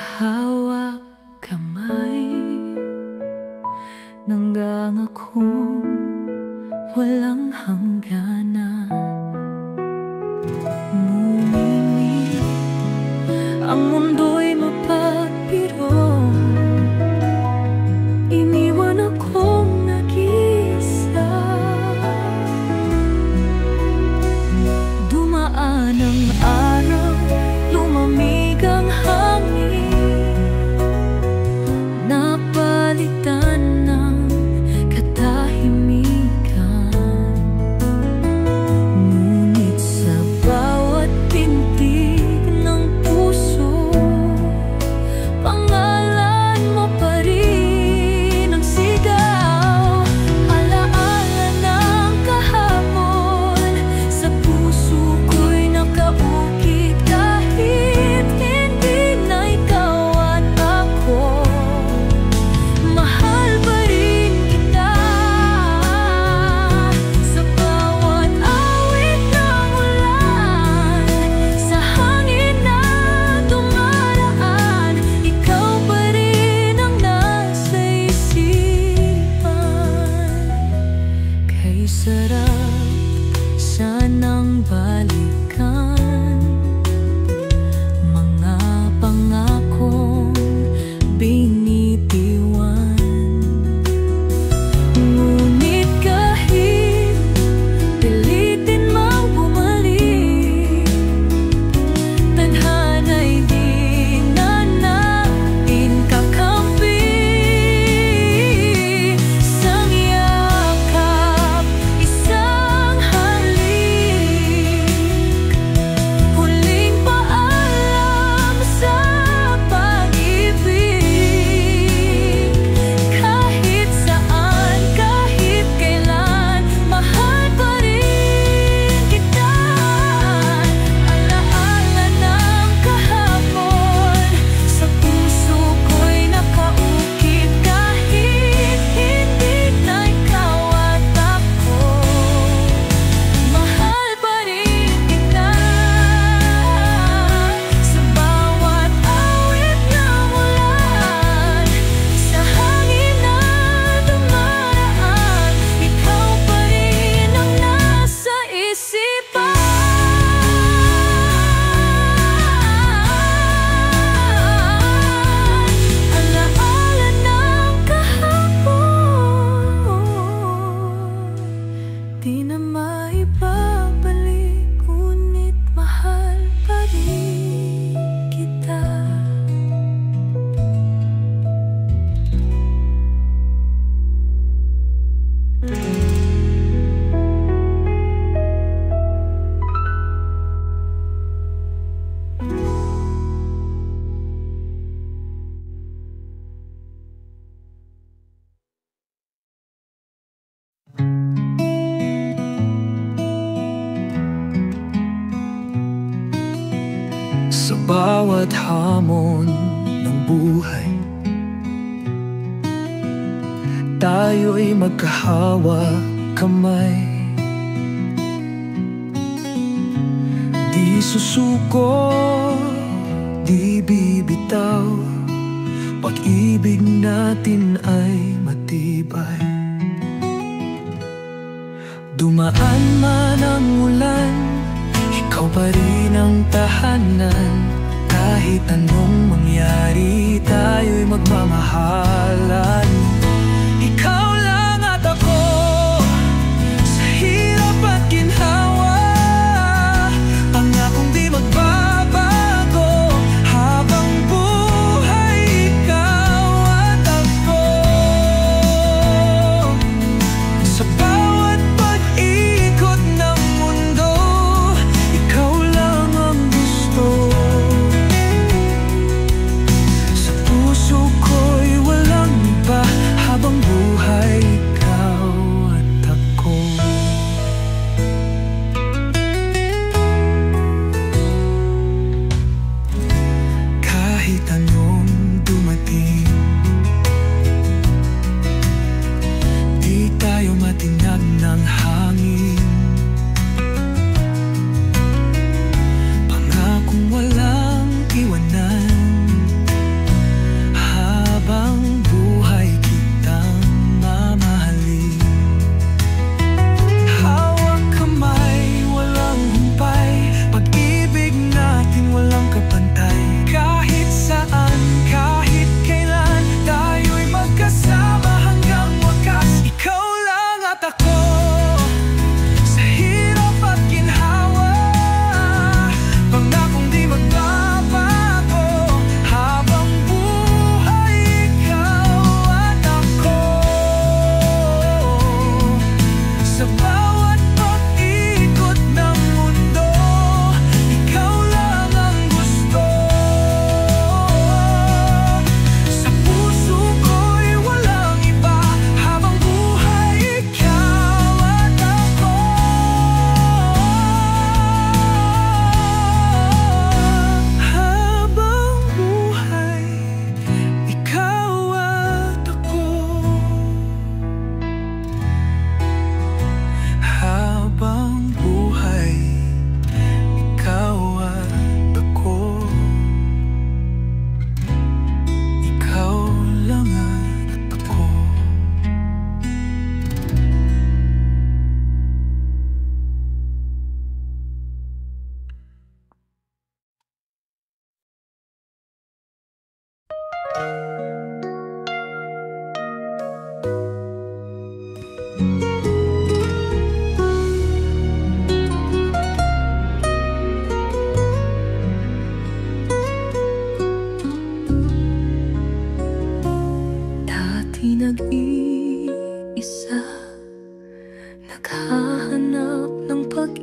magkahawak kamay, nanggangakong walang hangganan. Ngunit ang mundo'y mapagpiro, iniwan akong nag-iisa. Dumaan ang araw, lumamig ang hangin, napalitan ng katahimikan. Ngunit sa bawat pintig ng puso, pangalan mo pa rin ang sigaw. Alaala ng kahapon, sa puso ko'y nakaukit kahit hindi na ikaw at ako. Mahal pa rin kita sa bawat awit ng ulan, sa hangin na dumaraan. Ikaw pa rin ang nasa isipan. Kay sarap sanang balikan mga pangakong binitiwan. Ngunit kahit pilitin mang bumalik, tadhana'y di na natin kakampi. Isang yakap, isang halik, huling paalam sa pag-ibig. Kahit saan, kahit kailan, mahal pa rin kita. Alaala ng kahapon, sa puso ko'y nakaukit kahit hindi na ikaw at ako. Mahal pa rin kita sa bawat awit ng ulan, sa hangin na dumaraan. Ikaw pa rin ang nasa isipan. Alaala ng kahapon, di na maibabalik, ngunit mahal pa rin kita. Sa bawat hamon ng buhay, tayo'y magkahawak kamay. Di susuko, di bibitaw, pag-ibig natin ay matibay. Dumaan man ang ulan, ikaw pa rin ang tahanan. Kahit anong mangyari, tayo'y magmamahalan. Ikaw lang at ako, sa hirap at ginhawa, pangakong di magbabago. Habang buhay, ikaw at ako. Sa bawat pag-ikot ng mundo, ikaw lang ang gusto. Sa puso ko'y walang iba.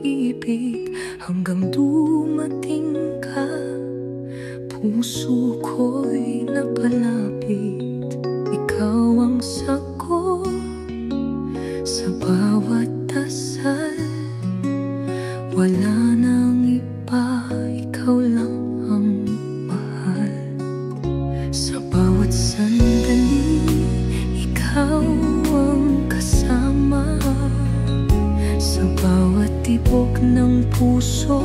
pag-ibig hanggang dumating ka. Puso ko'y napalapit, ikaw ang sagot sa bawat dasal. Wala nang iba, ikaw lang ang mahal. Sa bawat sandali, ikaw ang kasama. Sa bawat tibok ng puso,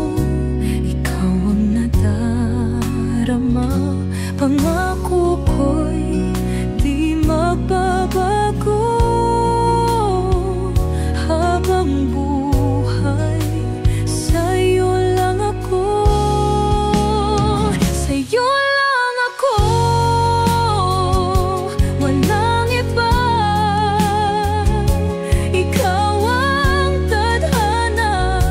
ikaw ang nadarama. Pangako ko'y di magbabago habang buhay. Sa'yo lang ako, sa'yo lang ako, walang iba. Ikaw ang tadhana,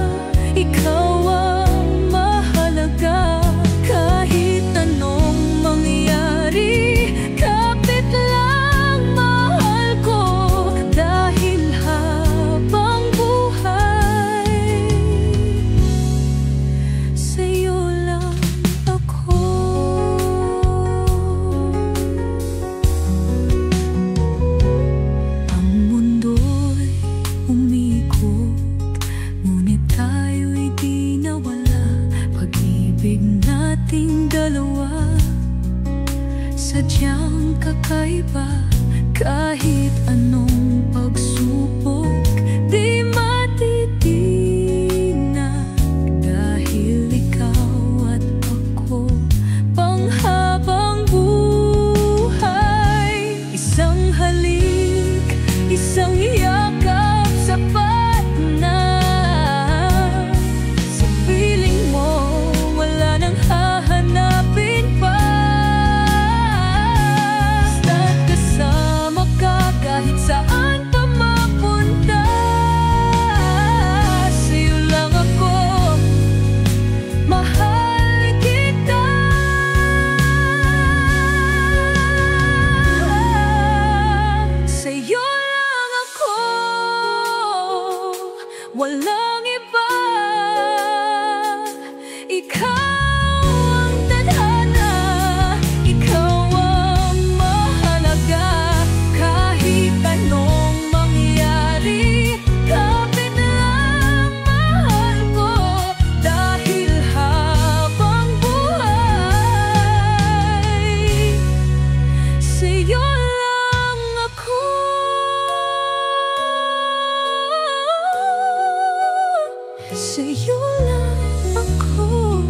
ikaw ang mahalaga. Kahit anong mangyari, kapit lang mahal ko. Dahil habang buhay, sa'yo lang ako. Ang mundo'y umikot, ngunit tayo'y di nawala. Pag-ibig nating dalawa, sadyang kakaiba. Kahit anong pagsubok, di matitinag. Dahil ikaw at ako, panghabang buhay. Isang halik, isang yakap, sapat na. Sa piling mo, wala nang hahanapin pa. Basta't kasama ka, kahit saan pa mapunta. Sa'yo lang ako, mahal kita. Sa'yo lang ako, walang iba. Ikaw ang tadhana, ikaw ang mahalaga. Kahit anong mangyari, kapit lang mahal ko. Dahil habang buhay, sa'yo lang ako. Sa'yo lang ako.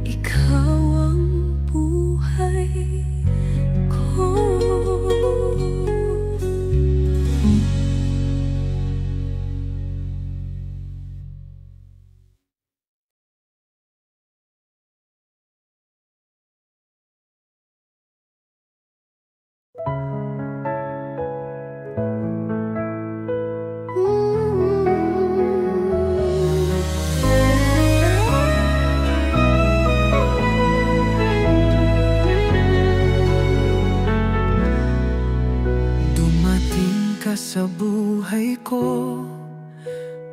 Ikaw ang buhay ko. Dumating ka sa buhay ko,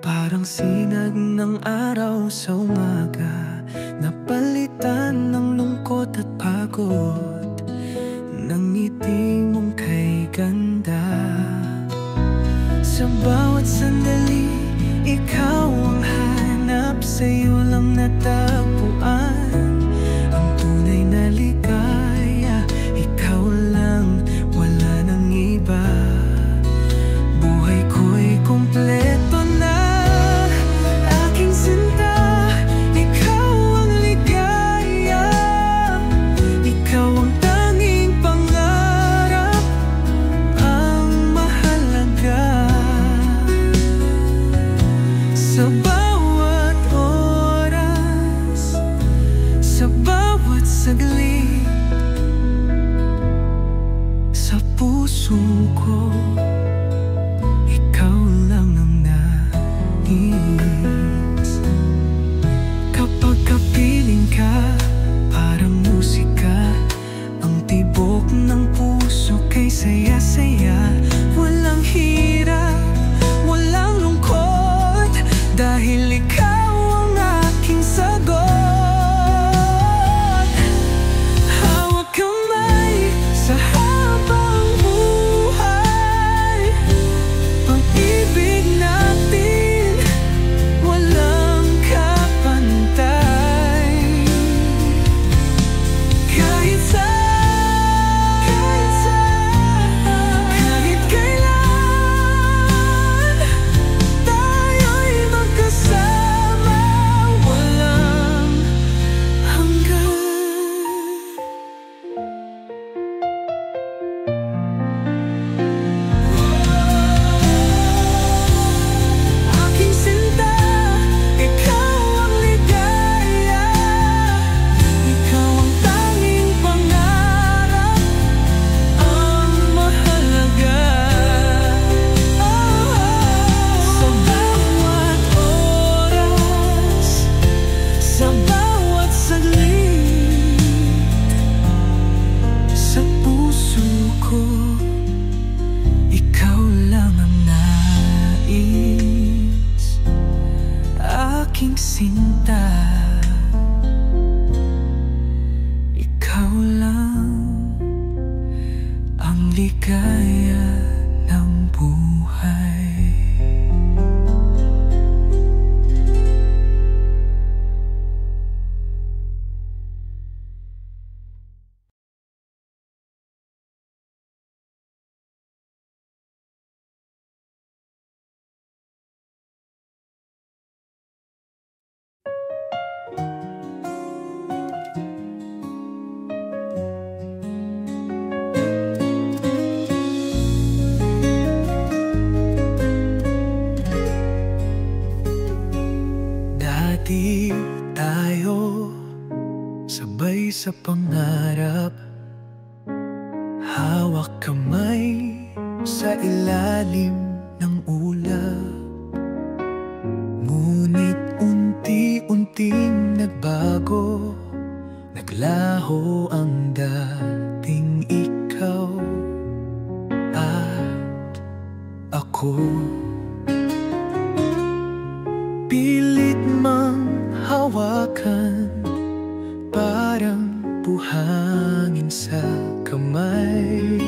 parang sinag ng araw sa umaga. Napalitan ng lungkot at pagod ng ngiti mong kay ganda. Sa bawat sandali, ikaw ang hanap. Sa'yo lang natagpuan ang tunay na ligaya. Ikaw lang, wala nang iba. Buhay ko'y kumpleto na, aking sinta. Ikaw ang ligaya, ikaw ang tanging pangarap, ang mahalaga. Sa bawat oras, aking sinta. Ikaw lang ang ligaya ng buhay. Dati tayo sabay sa pangarap, hawak kamay sa ilalim ng ulap. Ngunit unti-unting nagbago, naglaho ang dating ikaw at ako. Pilit mang hawakan, parang buhangin sa kamay.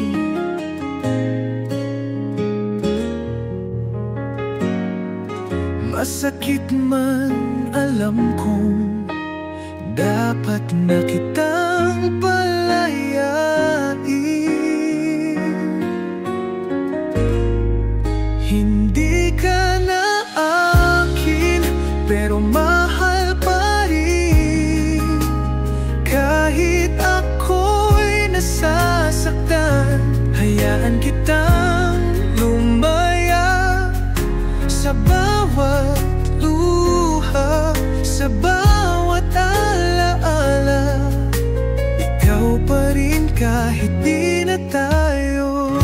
Masakit man, alam kong dapat na kitang palayain. Hindi ka na akin, pero mahal pa rin. Kahit ako'y nasasaktan, hayaan kitang lumaya. Sa bawat luha, sa bawat alaala, ikaw pa rin kahit di na tayo.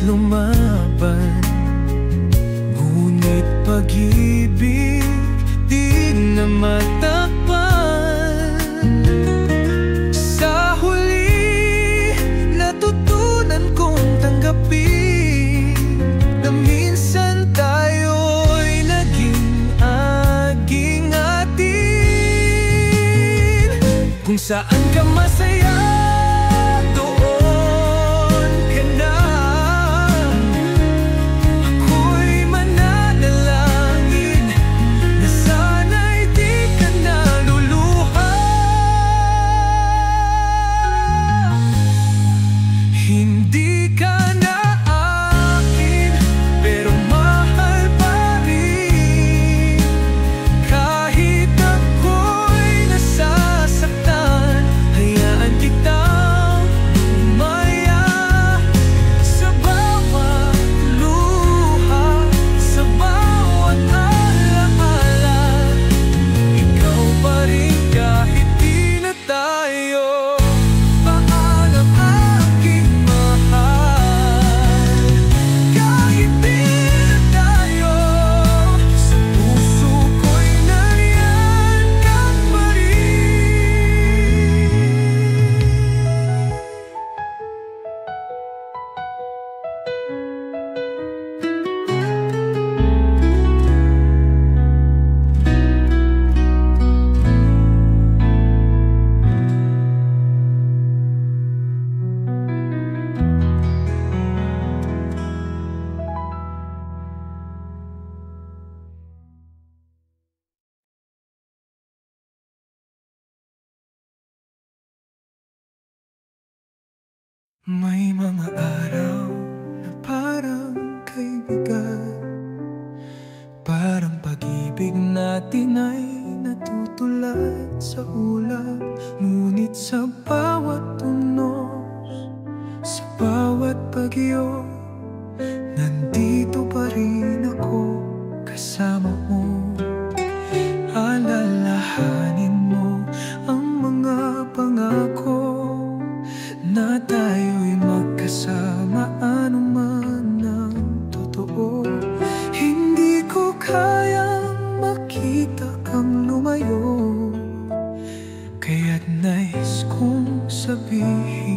Lumaban, ngunit pag-ibig di na matakpan. Sa huli, natutunan kong tanggapin na minsan tayo'y naging aging-atin. Kung saan ka masaya, hindi ka na akin, pero mahal pa rin. Kahit ako'y nasasaktan, hayaan kitang umaya. Sa bawat luha, sa bawat alaala, ikaw pa rin kahit di na tayo. May mga araw na parang kaibigan, parang pag-ibig natin ay natutulad sa ulap. Ngunit sa bawat tunos, sa bawat bagyo, nandito pa rin ako kasama mo. Alalahanin mo ang mga pangako na tayo'y magkasama, anuman ang totoo. Hindi ko kayang makita kang lumayo, kaya't nais kong sabihin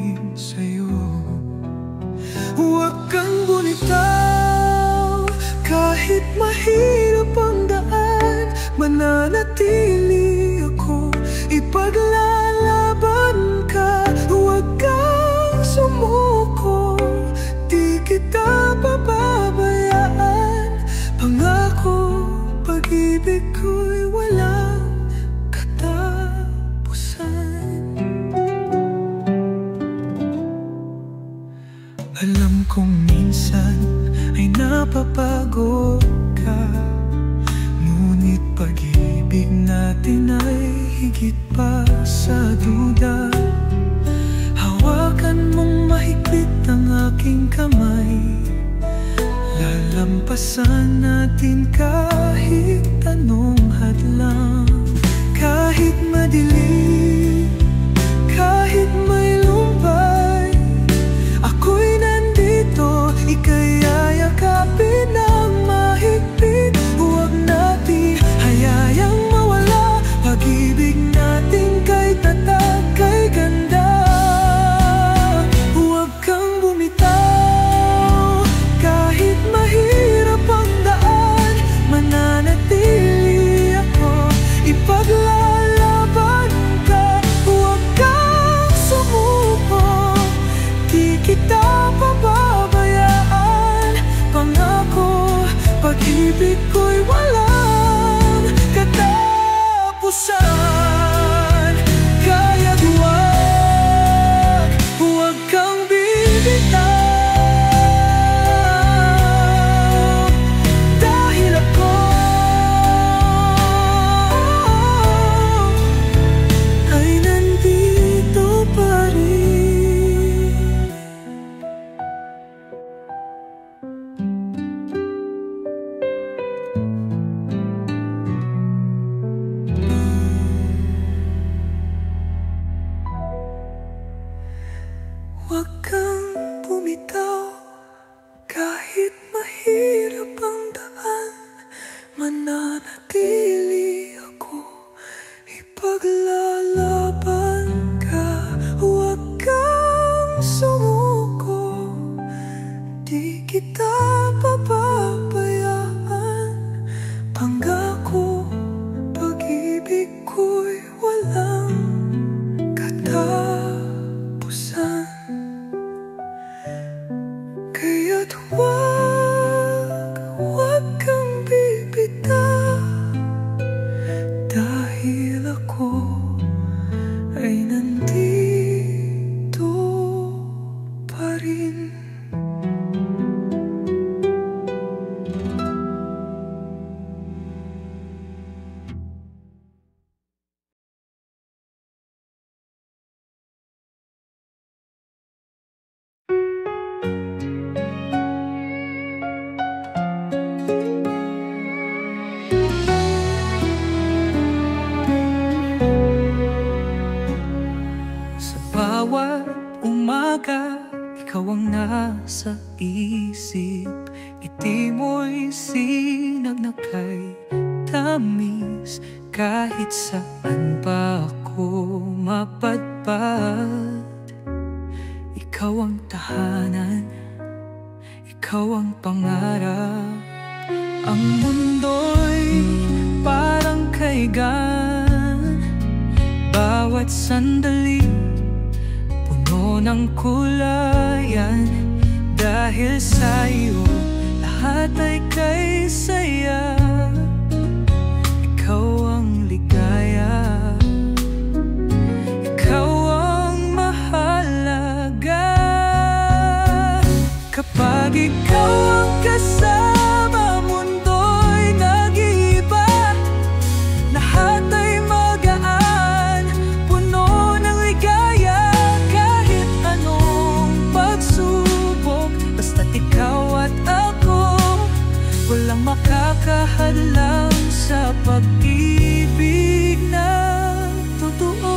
Ipaglalaban ka, huwag kang sumuko. Di kita pababayaan. Pangako, pag-ibig ko'y walang katapusan. Alam kong minsan ay napapagod ka, ngunit pag-ibig natin ay higit pa sa duda. Hawakan mong mahigpit ang aking kamay, lalampasan natin kahit anong hadlang. Kahit madilim, kahit may lumbay, ako'y nandito, ika'y yayakapin ng mahigpit. Huwag natin hayayang mawala, pag-ibig natin kay tatag, kay ganda. Huwag kang bumitaw, kahit mahirap ang daan, mananatili ako, ipaglalaban ka. Huwag kang sumuko, di kita pababayaan. Pangako, pag-ibig ko'y walang katapusan. Kaya't huwag kang bibitaw, dahil ako ay nandito pa rin. Huwag kang bumitaw, kahit mahirap ang daan, mananatili ako, ipaglalaban ka. Huwag kang sumuko, di kita pababayaan. Pangako, pag-ibig ko'y walang katapusan. Kaya't huwag kang bibitaw, dahil ako ay nandito pa rin. Sa bawat umaga, ikaw ang nasa isip. Ngiti mo'y sinag na kay tamis, kahit saan pa ako mapadpad. Ikaw ang tahanan, ikaw ang pangarap. Ang mundo'y parang kaigan, bawat sandali puno ng kulayan. Dahil sa'yo lahat ay kay saya, ikaw ang ligaya, ikaw ang mahalaga. Kapag ikaw ang kasama, mundo'y nag-iiba. Lahat ay magaan, puno ng ligaya. Kahit anong pagsubok, basta't ikaw at ako, walang makakahadlang sa pag-ibig na totoo.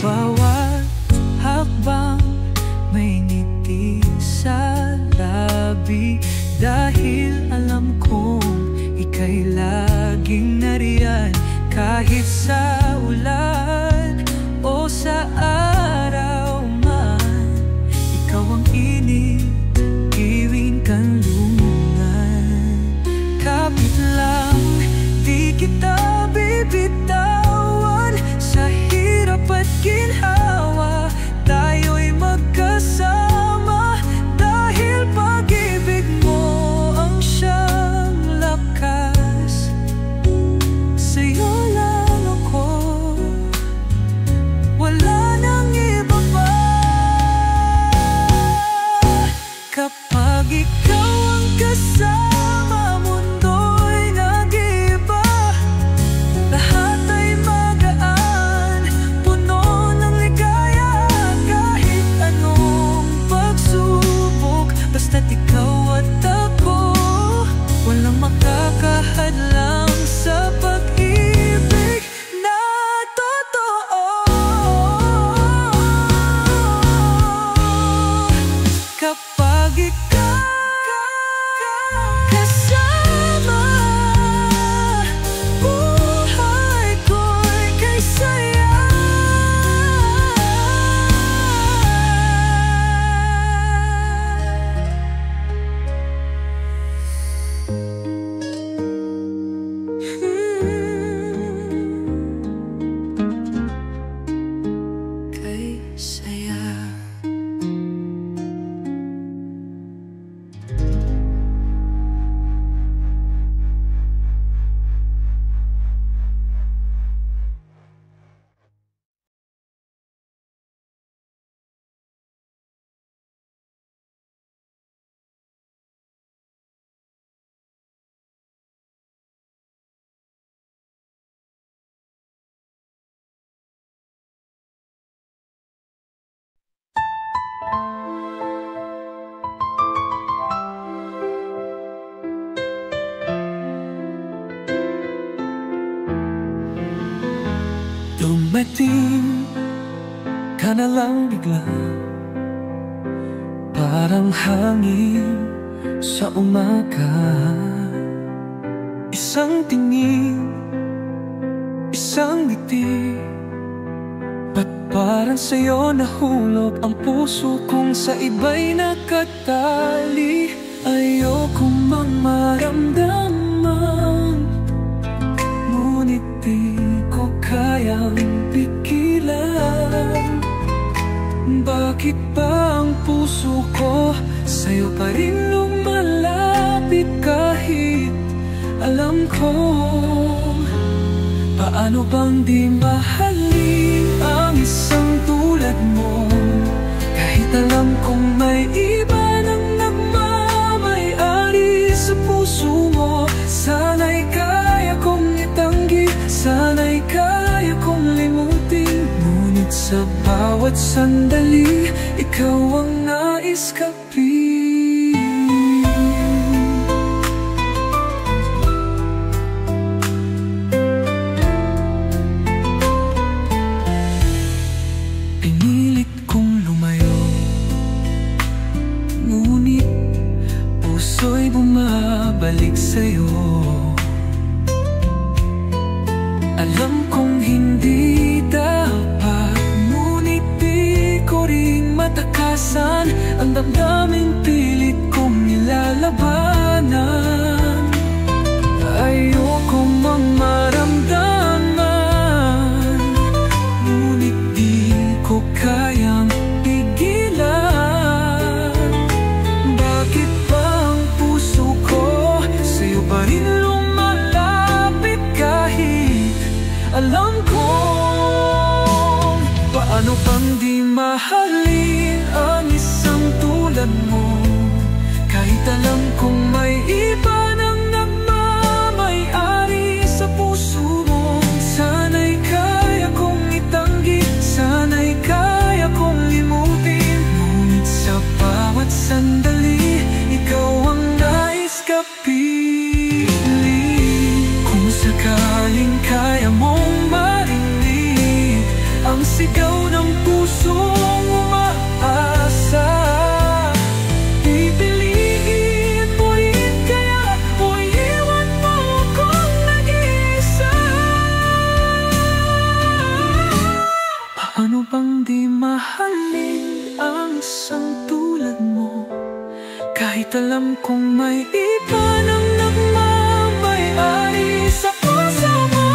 Bawat hakbang may ngiti sa labi, dahil alam kong ika'y laging nariyan. Kahit sa ulan o sa araw man, ikaw ang init, iwing kanlungan. Kapit lang, Dumating ka na lang bigla, parang hangin sa umaga. Isang tingin, isang ngiti, ba't parang sa'yo nahulog ang puso kong sa iba'y nakatali? Ayokong maramdaman, ngunit di ko kayang pigilan. Bakit ba ang puso ko sa'yo pa rin lumalapit kahit alam ko paano bang di mahalin ang isang tulad mo? Kahit alam kong may iba nang nagmamay-ari sa puso mo. Sana'y kaya kong itanggi, sana'y kaya kong limutin, ngunit sa bawat sandali, ikaw ang nais kapin. Pinilit kong lumayo, ngunit puso'y bumabalik sa'yo. Alam kong hindi dapat, ngunit di ko rin matakasan ang damdaming pilit kong nilalabanan. Ayokong maramdaman, ngunit di ko kayang pigilan. Bakit ba ang puso ko sa'yo pa rin lumalapit kahit alam ko paano bang di mahalin ang isang tulad mo? Kahit alam kong may iba nang nagmamay-ari sa puso mo. Sana'y kaya kong itanggi, sana'y kaya kong limutin, ngunit sa bawat sandali, ikaw ang nais kapiling. Kung sakaling kaya mong marinig ang sigaw ng pusong umaasa, pipiliin mo rin kaya o iwan mo akong nag-iisa? Paano bang di mahalin ang isang tulad mo? Kahit alam kong may iba nang nagmamay-ari sa puso mo.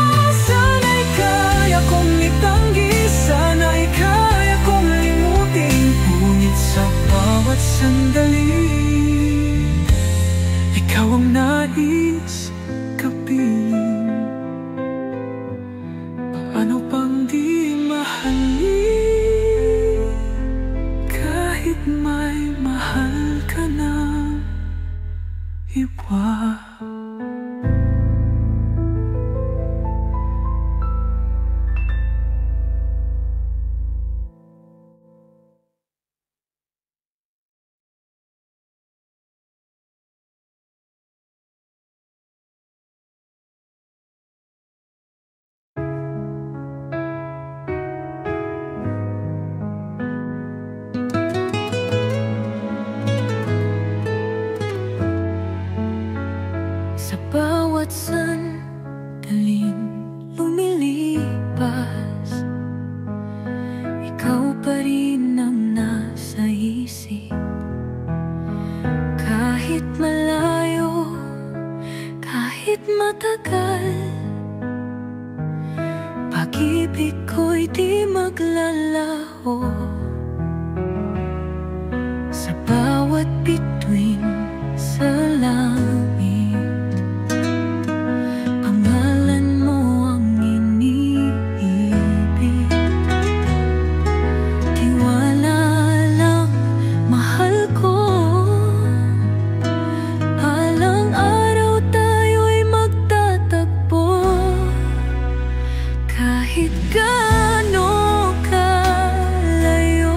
Sana'y kaya kong itanggi, sana'y kaya kong limutin, ngunit sa bawat sandali, ikaw ang nais kapiling. Paano bang di mahalin kahit may mahal ka na iba? Sa bawat sandaling lumilipas, ikaw pa rin ang nasa isip. Kahit malayo, kahit matagal, pag-ibig ko'y di maglalaho. Sa bawat bituin sa langit, pangalan mo ang iniibig. Tiwala lang, mahal ko, balang araw tayo'y magtatagpo. Kahit gaano kalayo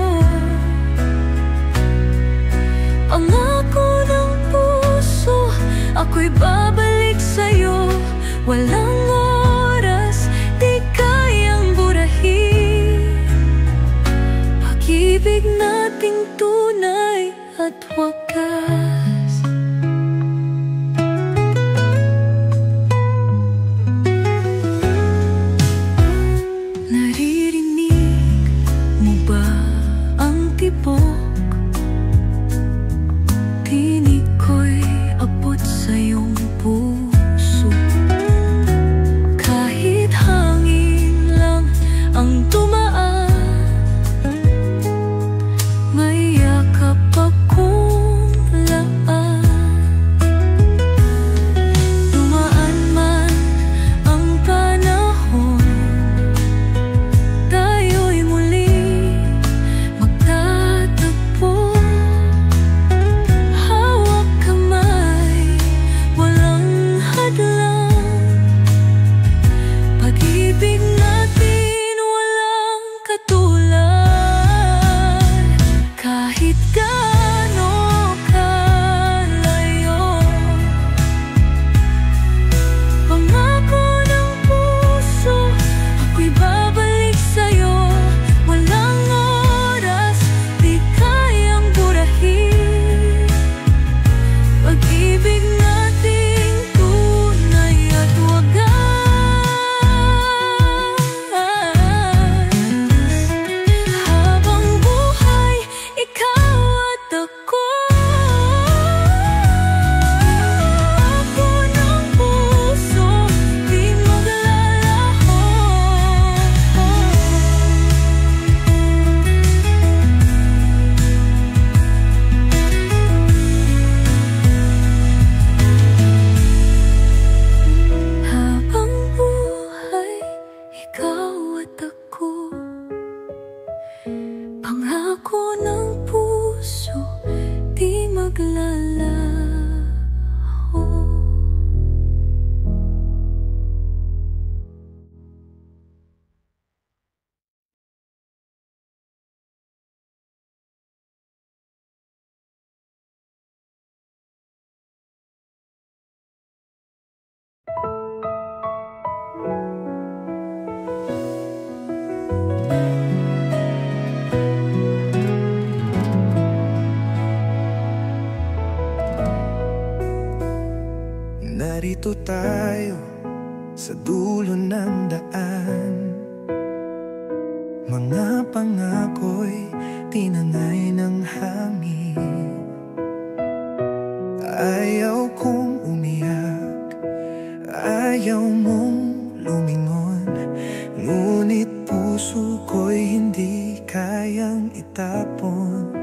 tunay at wagas. Naririnig mo ba ang tibok? Tinig ko'y abot sa iyong puso. Kahit hangin lang ang tumaan, may yakap akong laan. Dumaan man ang panahon, tayo'y muli magtatagpo. Hawak kamay, walang hadlang. Pag-ibig natin walang katulad. Kahit gaano kalayo, pangako ng puso, ako'y babalik sa'yo. Walang oras, di kayang burahin. Pag-ibig nating tunay at wagas. Habang buhay, ikaw at ako. Ako ng puso, di maglalaho. Habang buhay, ikaw at ako. Pangako ng puso, di maglalaho. Narito tayo sa dulo ng daan. Mga pangako'y tinangay ng hangin. Ayaw kong umiyak, ayaw mong lumingon, ngunit puso ko'y hindi kayang itapon.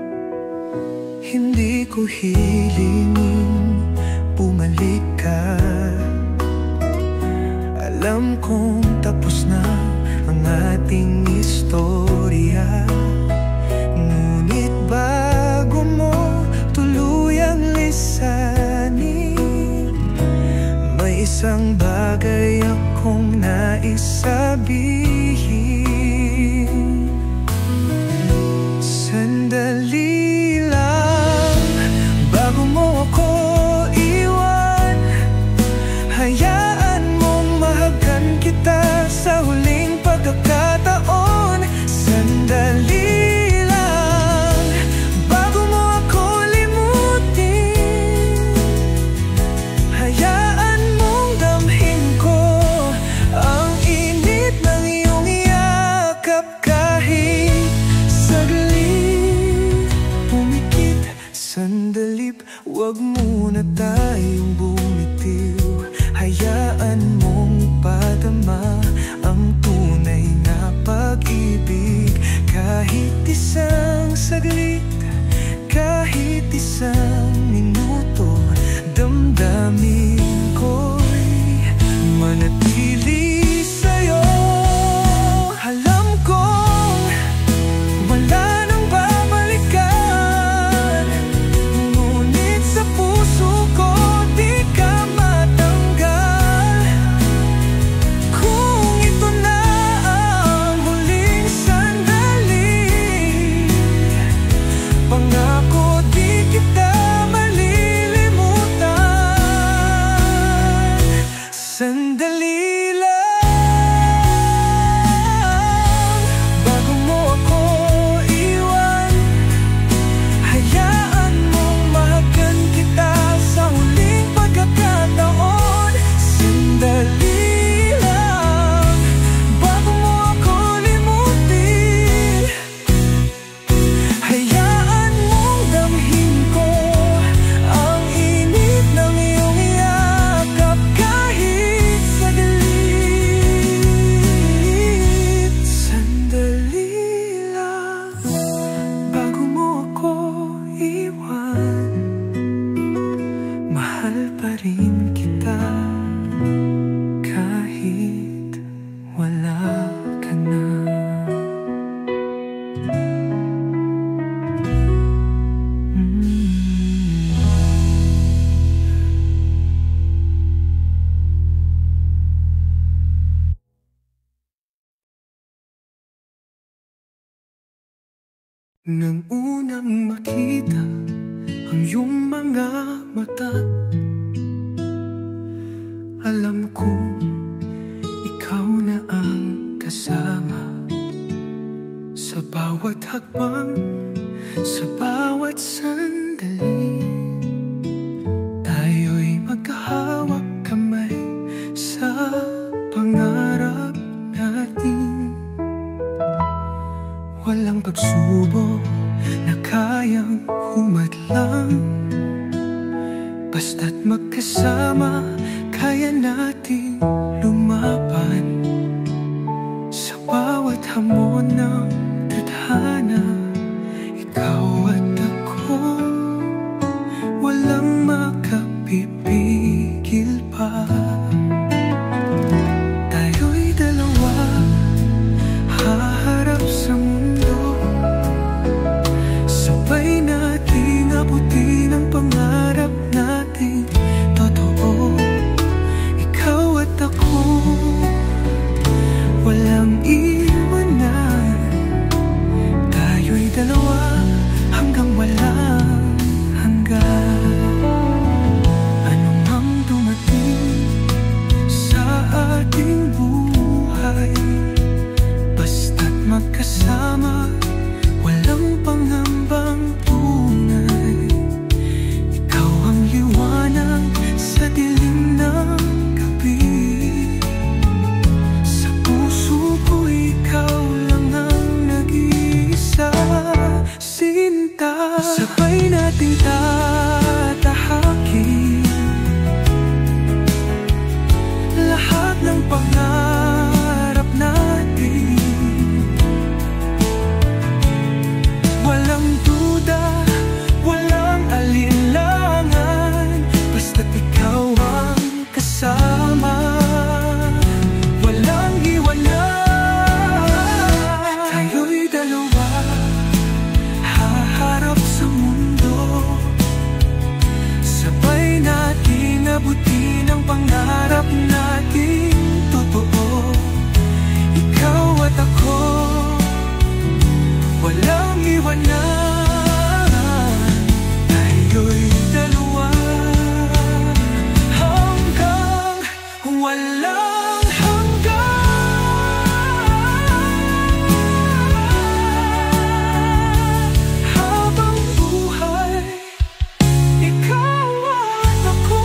Hindi ko hilingin bumalik ka. Alam kong tapos na ang ating istorya, ngunit bago mo tuluyang lisanin, may isang bagay akong nais sabihin. Sandali lang bago mo ako iwan, hayaan mong mahagan kita sa huling pagkakataon. Sandali lang bago mo ako limutin, hayaan mong damhin ko ang init ng iyong yakap. Kahit saglit pumikit, sandalip, huwag muna tayong bumitiw. Hayaan mong padama ang tunay na pag-ibig. Kahit isang saglit, kahit isang minuto, damdamin ko'y manatili sa'yo. Alam kong wala nang babalikan, ngunit sa puso ko di ka matanggal. Kung ito na ang huling sandali, pangako di kita Nang unang makita ang iyong mga mata, alam kong ikaw na ang kasama sa bawat hakbang, sa bawat sandali. Tayo'y magkahawak kamay sa pangarap natin. Walang pagsubok na kayang humadlang, basta't magkasama kaya nating lumaban. Sa bawat hamon ng tadhana, ikaw at ako, walang makapipigil pa. Tayo'y dalawa, haharap sa mundo, sabay nating abutin ang pangarap nating totoo. Ikaw at ako, walang iwanan. Tayo'y dalawa hanggang walang hanggan. Ano mang dumating sa ating buhay, basta't magkasama, walang pangambang tunay. Ikaw ang liwanag sa dilim ng gabi. Sa puso ko ikaw lang ang nag-iisa. Sinta, sabay nating tatahakin lahat ng pangarap natin. Walang duda, walang alinlangan, basta't ikaw ang kasama, walang iwanan. Tayo'y dalawa, haharap sa mundo, sabay nating abutin ang pangarap nating totoo. Ikaw at ako, walang iwanan. Tayo'y dalawa hanggang walang hanggan. Habang buhay, ikaw at ako,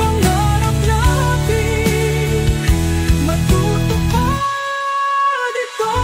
pangarap natin matutupad ito.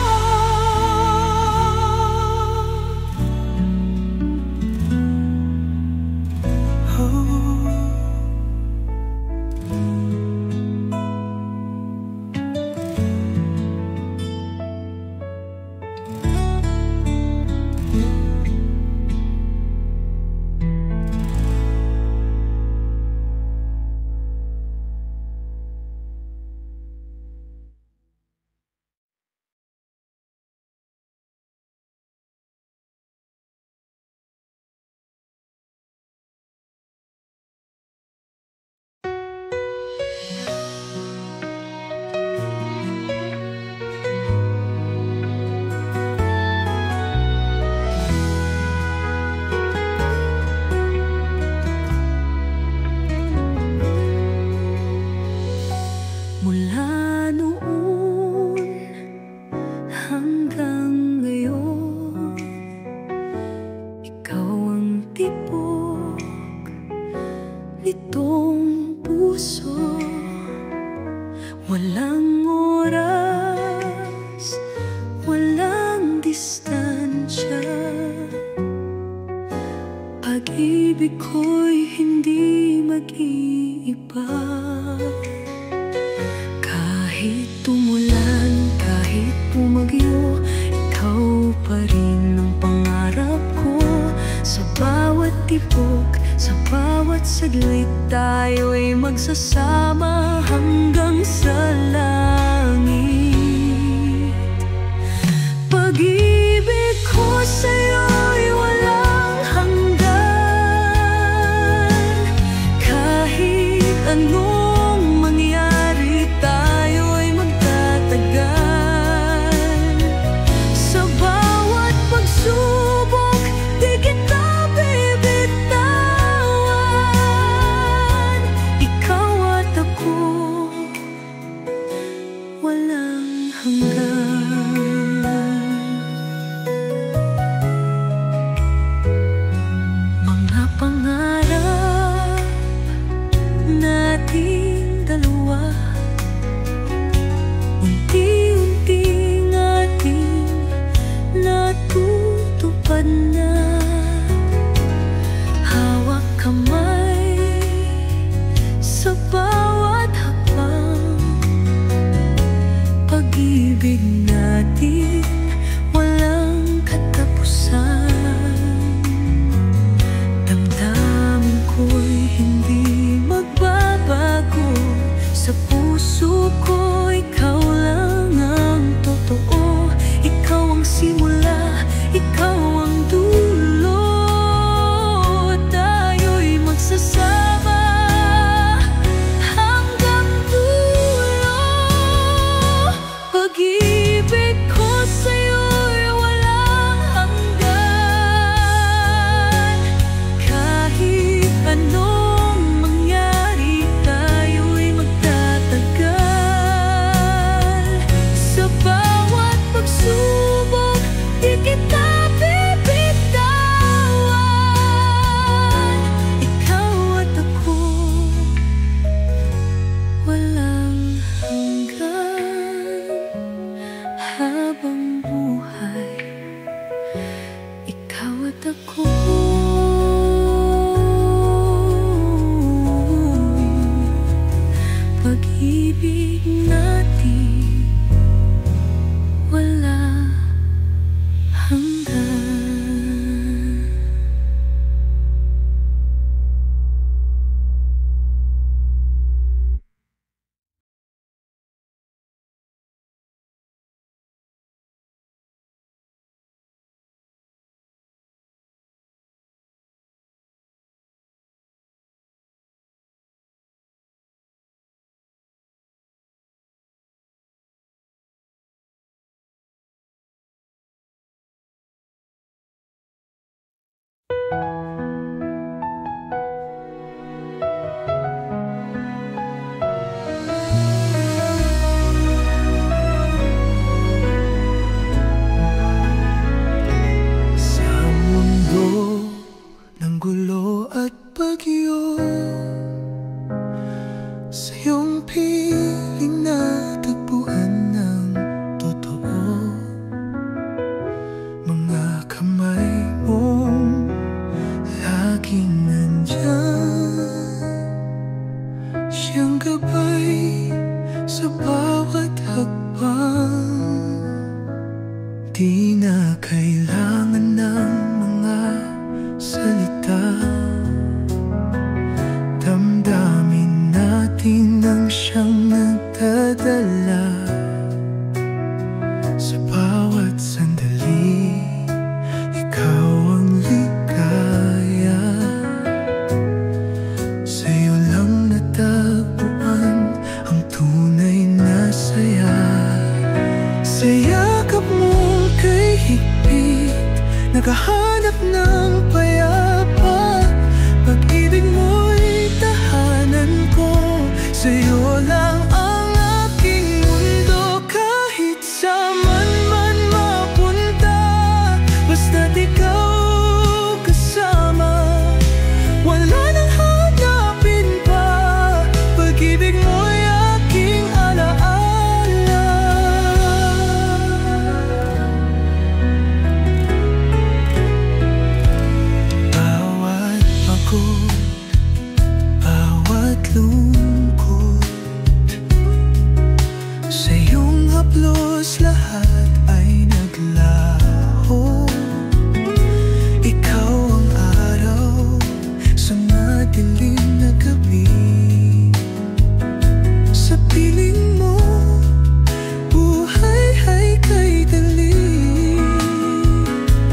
Mula noon hanggang ngayon, ikaw ang tibok nitong puso. Walang oras, walang distansya, pag-ibig ko'y hindi mag-iiba. Kahit tumulan, kahit bumagyo, ikaw pa rin ang pangarap ko. Sa bawat tibok, sa bawat saglit, tayo'y magsasama hanggang sa langit. Pag-ibig ko sa'yo'y walang hanggan. Kahit anong mangyari, tayo'y magtatagal. Sa bawat muling natagpuan ng totoo. Mga kamay mong laging nandyan, siyang gabay sa bawat hakbang. Di na kailangan ng mga salita, damdamin natin ang siyang nagdadala. Sa bawat sandali, ikaw ang ligaya. Sa'yo lang natagpuan ang tunay na saya. Sa yakap mo kay higpit, naghahanap ng payapa. Pag-ibig mo'y tahanan ko, sa'yo lang ang aking mundo. Kahit saan man mapunta, basta't ikaw kasama, wala nang hanapin pa. Pag-ibig mo'y aking alaala. Bawat pagod, bawat lungkot, sa iyong haplos lahat ay naglaho. Ikaw ang araw sa madilim na gabi. Sa piling mo, buhay ay kay dali.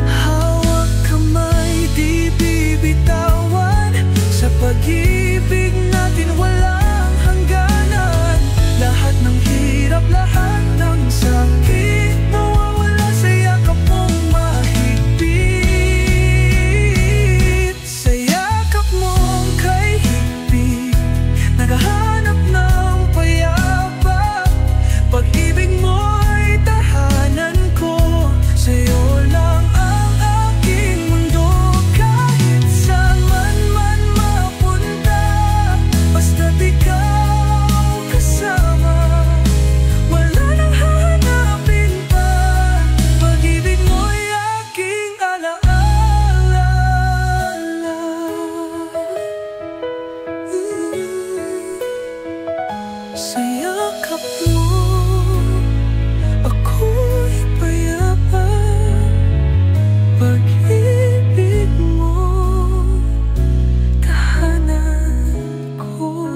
Hawak kamay, di bibitawan. Sa pag-ibig natin walang hangganan. Lahat ng hirap, lahat ng sakit, mawawala sa yakap mong mahigpit. Sa yakap mong kay higpit, naghahanap ng payapa. Pag-ibig mo'y tahanan ko, sa'yo lang ang aking mundo. Kahit saan man mapunta, basta't ikaw kasama, wala nang hanapin pa. Pag-ibig mo'y aking alaala. Sa yakap mo, ako'y payapa. Pag-ibig mo, tahanan ko.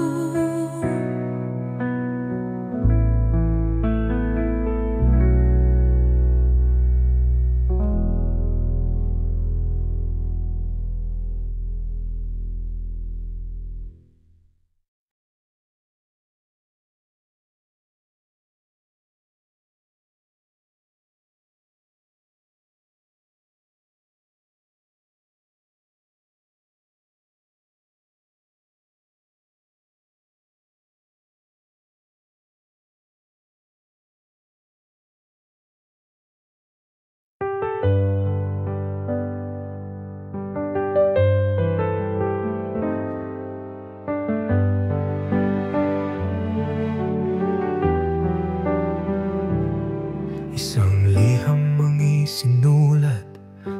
Isang liham ang isinulat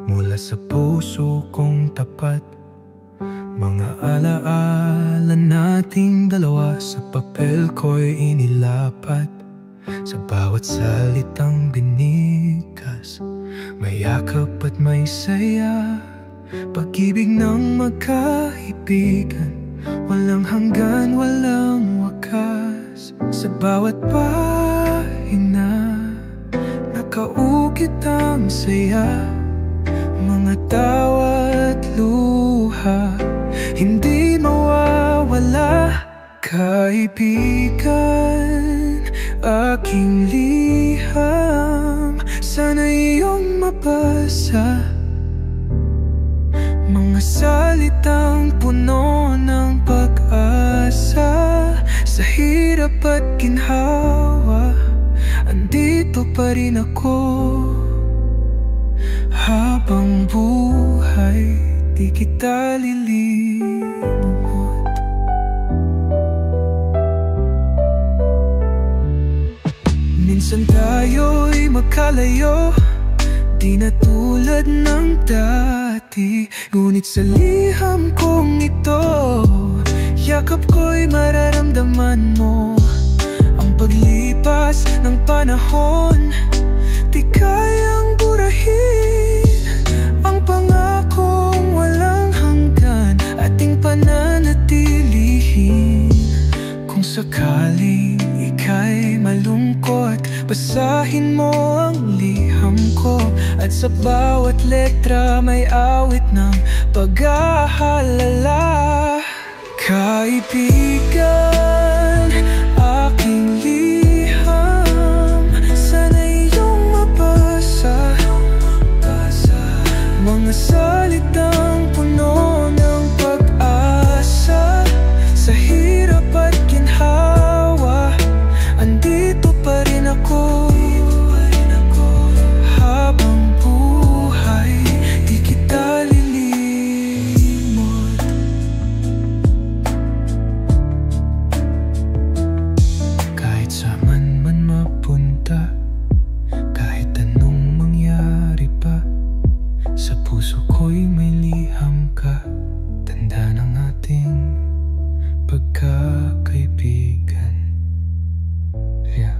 mula sa puso kong tapat. Mga alaala nating dalawa sa papel ko'y inilapat. Sa bawat salitang binikas, may yakap at may saya. Pag-ibig ng magkaibigan, walang hanggan, walang wakas. Sa bawat pahina, nakaukit ang saya. Mga tawa't luha, hindi mawawala. Kaibigan, aking liham, sana iyong mabasa. Mga salitang puno ng pag-asa. Sa hirap at ginhawa, andito pa rin ako. Habang buhay, di kita lilimot. Minsan tayo'y magkalayo, di na tulad ng dati. Ngunit sa liham kong ito, yakap ko'y mararamdaman mo. Ang paglipas ng panahon, di kayang burahin ang pangakong walang hanggan, ating pananatilihin. Kung sakaling ika'y malungkot, basahin mo ang liham ko, at sa bawat letra may awit ng pag-aalala. Kaibigan, aking liham, sana iyong mabasa, mga salitang puno ng pag-asa. Sa hirap at ginhawa, andito pa rin ako. Habang buhay, di kita lilimot. Kahit saan man mapunta, kahit anong mangyari pa, sa puso ko'y may liham ka. Tanda ng ating pagkakaibigan. Yeah.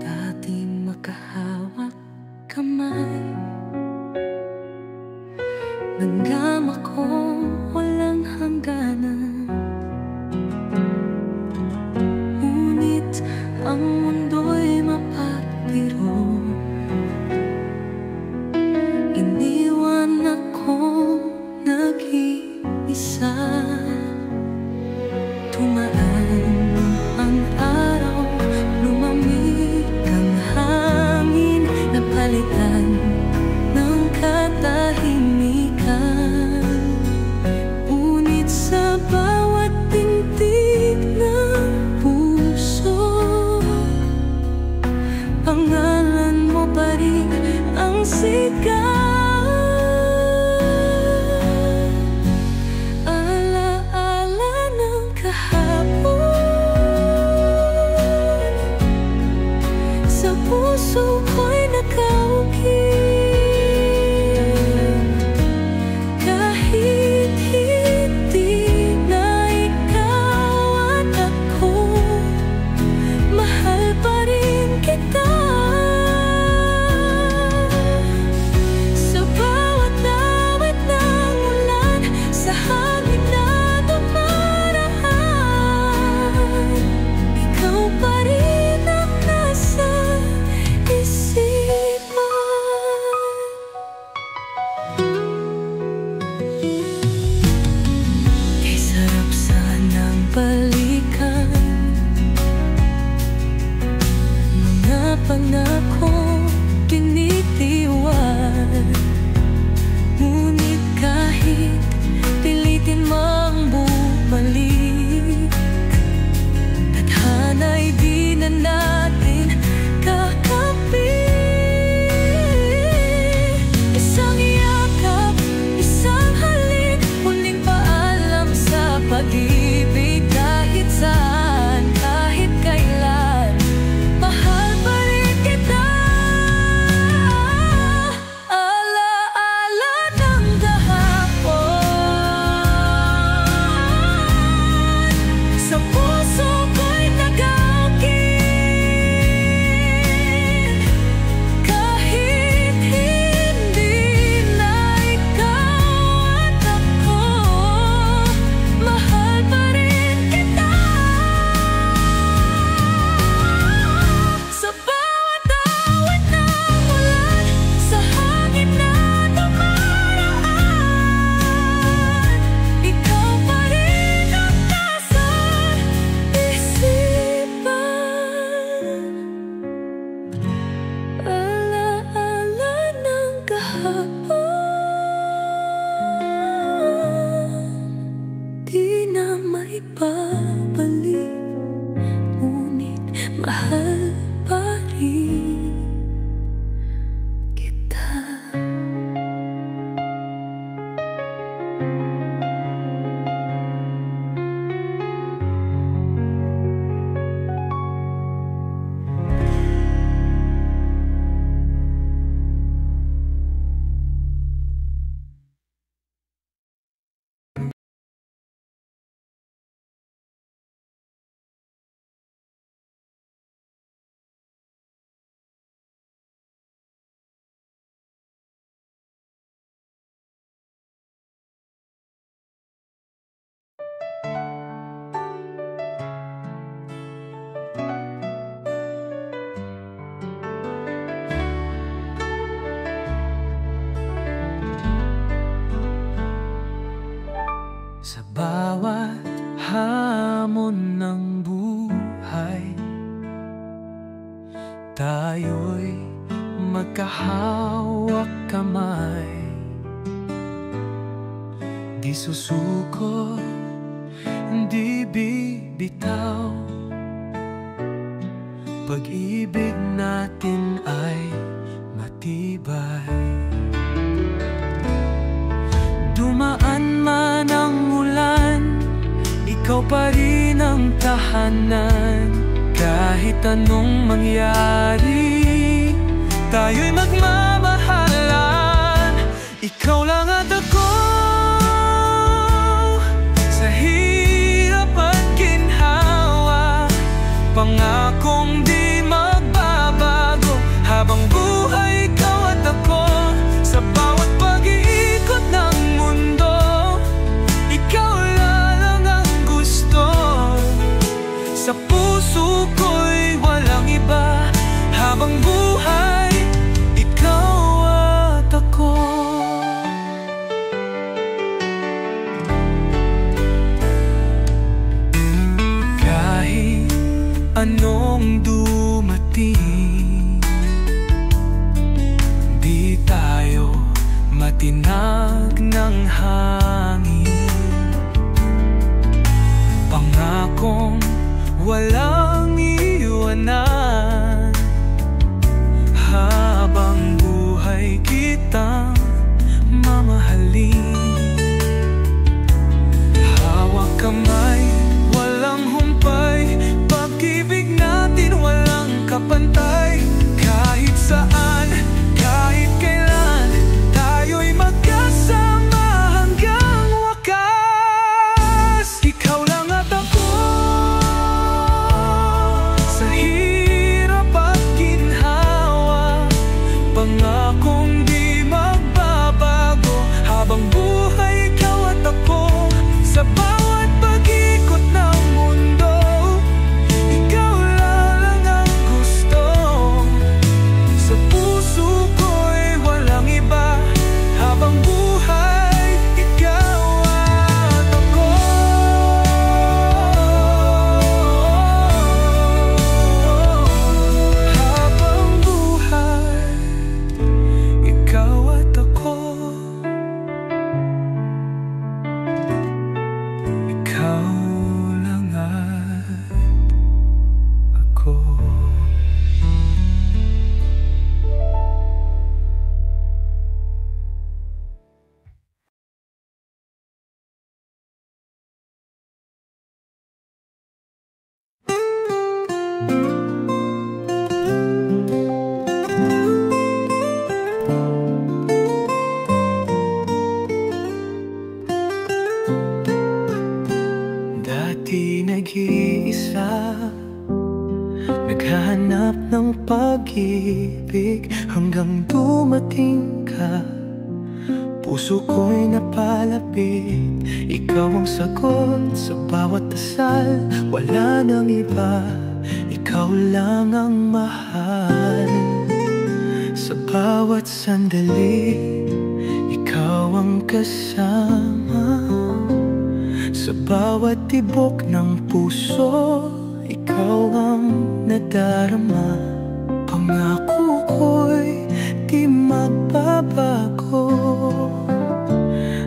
Dati makahawak kamay, nanggama ko walang hangganan. Ngunit ang mundo'y mapapiro, iniwan ako nag-iisa. Tumaan ang araw, lumamig ang hangin, napalitan ng katahimikan. Ngunit sa bawat tintig ng puso, pangalan mo pa rin ang sigaw. Ala-ala ng kahapon, sa puso ko'y nakaukit. Kahit hindi na ikaw at ako, mahal pa rin kita. Sa bawat awit ng ulan, sa hangin na dumaraan, ikaw pa rin ang nasa isipan. Kay sarap sanang balikan mga pangakong binitiwan. Ngunit kahit pilitin mang bumalik, tadhana'y di na natin kakampi. Isang yakap, isang halik, muling paalam sa pag-ibig. Kahit saan, kahit kailan, mahal pa rin kita. tayo'y magkahawak kamay. Di susuko, di bibitaw. Pag-ibig natin ay matibay. Dumaan man ang ulan, ikaw pa rin ang tahanan. Kahit anong mangyari, tayo'y magmamahalan. Ikaw lang at ako, sa hirap at ginhawa. Pangakong di magbabago, habang buhay ikaw at ako. Sa bawat pag-iikot ng mundo, ikaw lang ang gusto. Sa puso ko'y walang iba, habang buhay ikaw at ako. Kahit anong dumating, di tayo matinag ng hangin. Pangakong walang iwanan, habang buhay kitang mamahalin. Hawak kamay, walang humpay, pag-ibig natin walang kapantay. Kahit saan, kahit kailan, tayo'y magkasama hanggang wakas. Ikaw lang at ako, sa hirap at ginhawa. Pangakong di magbabago, habang buhay ikaw at ako. Sa bawat pag-ikot ng mundo, ikaw lang ang gusto. Sa puso ko'y walang iba, habang buhay ikaw at ako. Habang buhay ikaw at ako. Ikaw lang at ako. Dati nag-iisa, naghahanap ng pag-ibig, hanggang dumating ka. Puso ko'y napalapit, ikaw ang sagot sa bawat dasal. Wala nang iba, ikaw lang ang mahal. Sa bawat sandali, ikaw ang kasama. Sa bawat tibok ng puso, ikaw ang nadarama. Pangako ko'y di magbabago,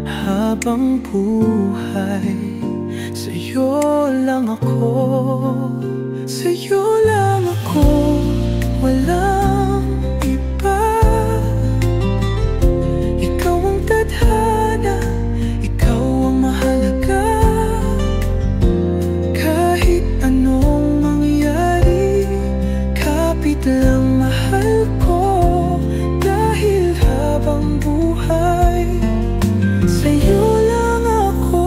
habang buhay sa'yo lang ako. Sa'yo lang ako, walang iba. Ikaw ang tadhana, ikaw ang mahalaga. Kahit anong mangyari, kapit lang mahal ko. Dahil habang buhay, sa'yo lang ako.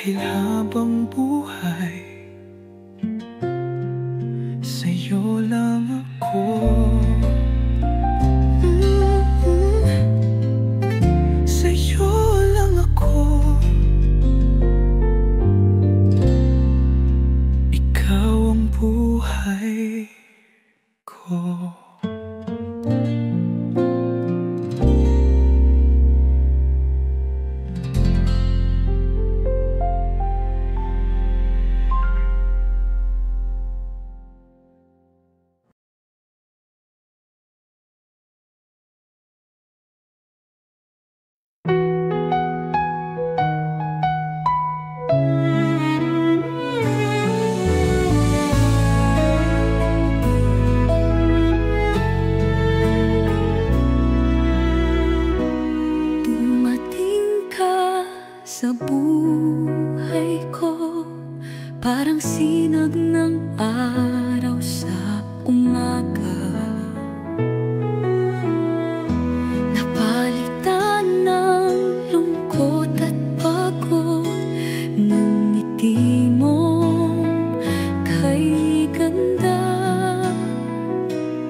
Dahil habang buhay, sa'yo lang ako. Sa'yo lang ako. Ikaw ang buhay ko. Sa buhay ko, parang sinag ng araw sa umaga. Napalitan ng lungkot at pagod ng ngiti mong kay ganda.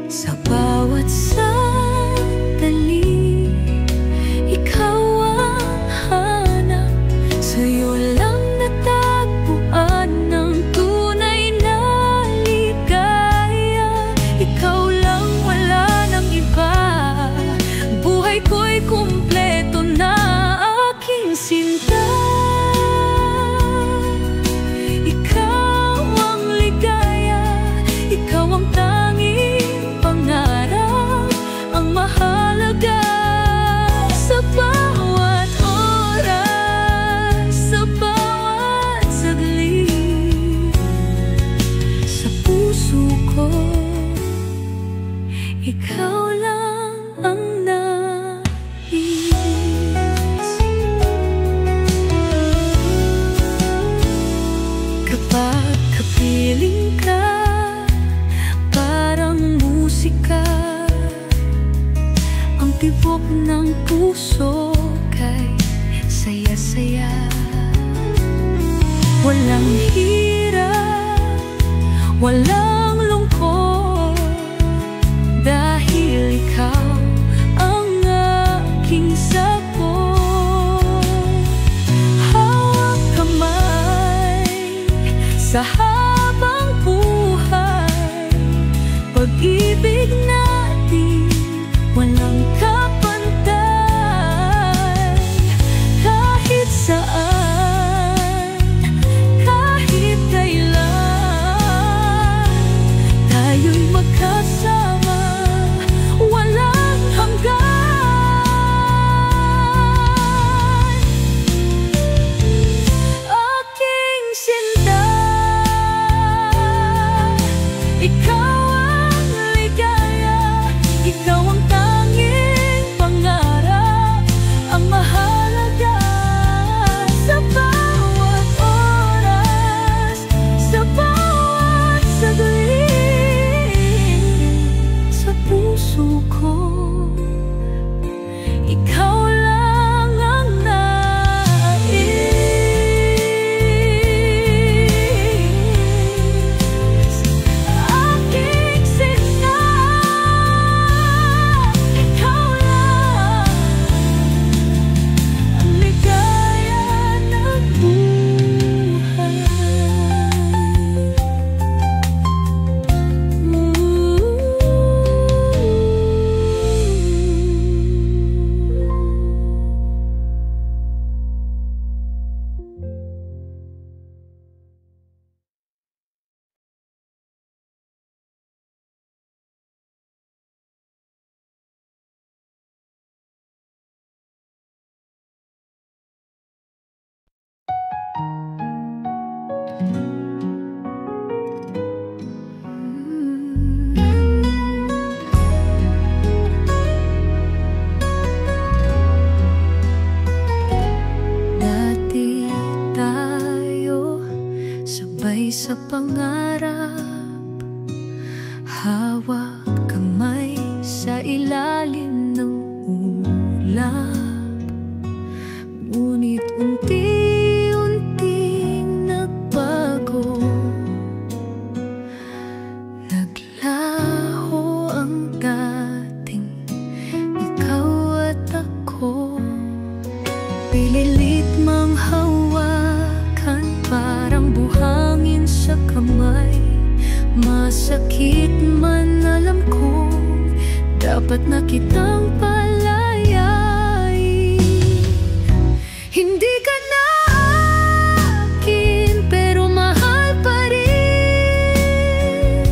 Sa bawat sandali, ikaw ang hanap. Sa'yo lang natagpuan ng tunay na ligaya. Ikaw lang, wala nang iba. Buhay ko'y kumpleto na, aking sinta. Ikaw ang ligaya, ikaw ang tanging pangarap, ang mahalaga sa bawat oras, sa bawat saglit. Sa puso ko, ikaw lang ang nais. Kapag kapiling ka, parang musika, ang tibok ng puso kay saya-saya. Walang hirap, walang lungkot, dahil ikaw ang aking sagot. Hawak kamay sa habang buhay, pag-ibig natin walang kapantay. Kahit saan, kahit kailan, tayo'y magkasama, walang hanggan. Aking sinta, ikaw ang ligaya, ikaw ang tanging pangarap, ang mahalaga sa bawat oras, sa bawat saglit. Sa puso ko, ikaw lang ang nais. Aking sinta, ikaw lang ang ligaya ng buhay. Dati tayo sabay sa pangarap, hawak kamay sa ilalim ng ulap. Ngunit unti-unti sakit man, alam ko dapat na kitang palayain. Hindi ka na akin, pero mahal pa rin.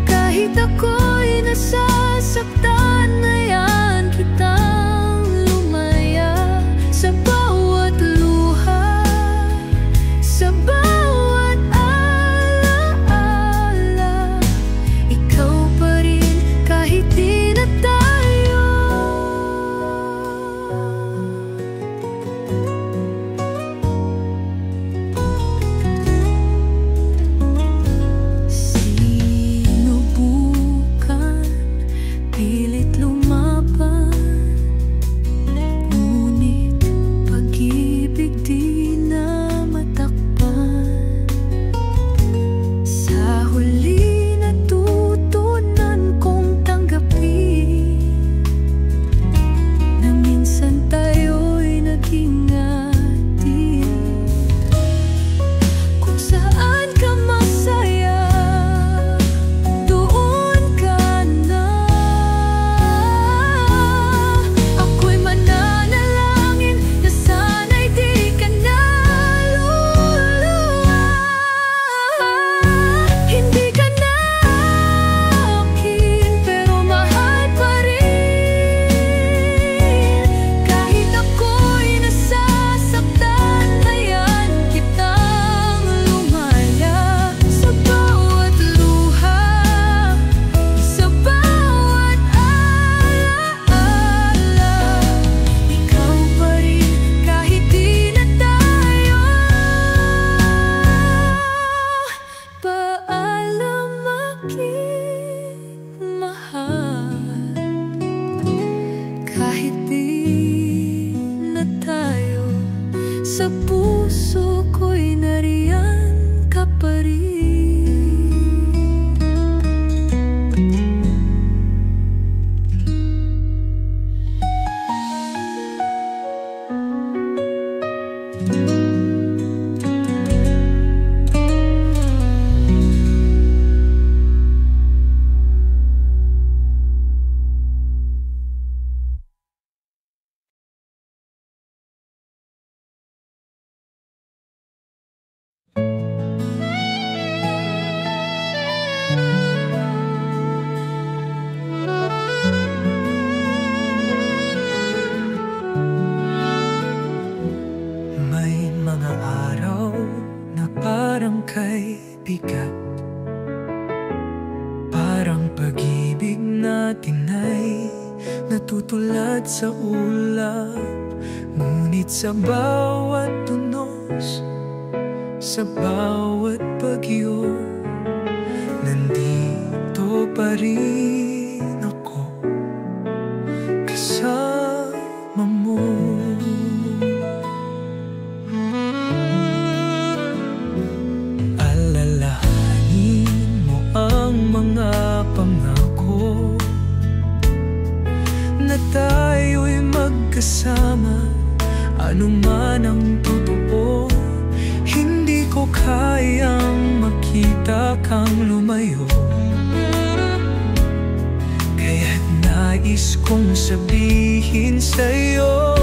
Kahit ako'y nasasaktan, hayaan kitang lumaya. Sa bawat luha, sa bawat alaala, ikaw pa rin kahit di na tayo. Sinubukan, pilit lumaban, ngunit pag-ibig di na matakpan. Sa huli natutunan kong tanggapin na minsan tayo'y naging atin. Kung saan ka masaya, doon ka na. Ako'y mananalangin na sana'y di ka na luluha. Hindi ka na akin, pero mahal pa rin. Kahit ako'y nasasaktan, hayaan kitang lumaya. Sa bawat luha, sa bawat alaala, ikaw pa rin kahit di na tayo. Paalam aking mahal, kahit di na tayo. Sa puso ko'y nariyan ka pa rin. May mga araw na parang kay bigat, parang pag-ibig natin ay natutulad sa ulap. Ngunit sa bawat tunos, sa bawat bagyo, nandito pa rin ako kasama mo. Alalahanin mo ang mga pangako na tayo'y magkasama. Ano man ang totoo, hindi ko kayang makita kang lumayo. Kaya't nais kong sabihin sa'yo,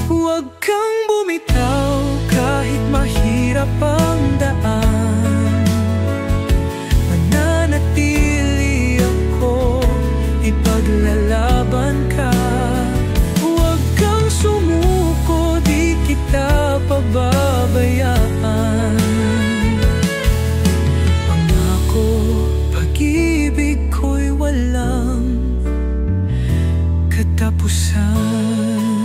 huwag kang bumitaw kahit mahirap ang daan. Mananatili ako, ipaglalaban ka. Huwag kang sumuko, di kita pababayaan. Pangako, pag-ibig ko'y walang katapusan.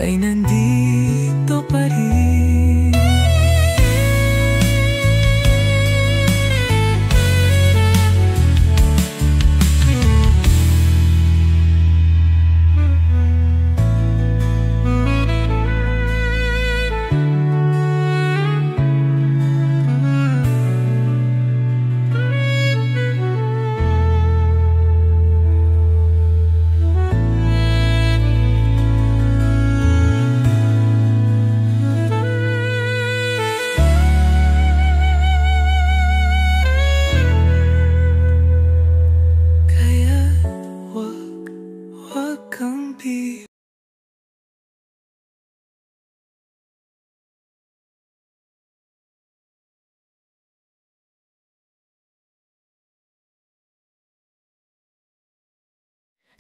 ay nandito pa rin.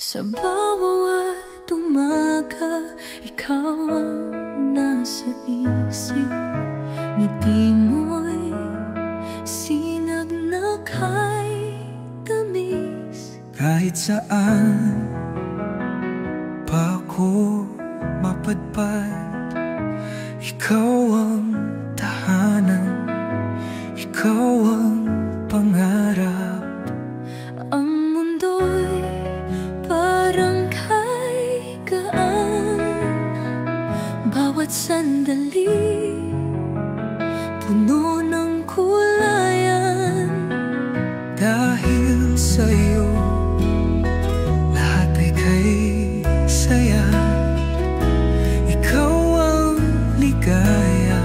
Sa bawat umaga, ikaw ang nasa isip. Ngiti mo'y sinag na kay tamis. Kahit saan pa ako mapadpad, ikaw ang tahanan, ikaw ang pangarap. Ang mundo'y parang kay gaan, bawat sandali puno ng kulayan. Dahil sa'yo lahat ay kay saya, ikaw ang ligaya,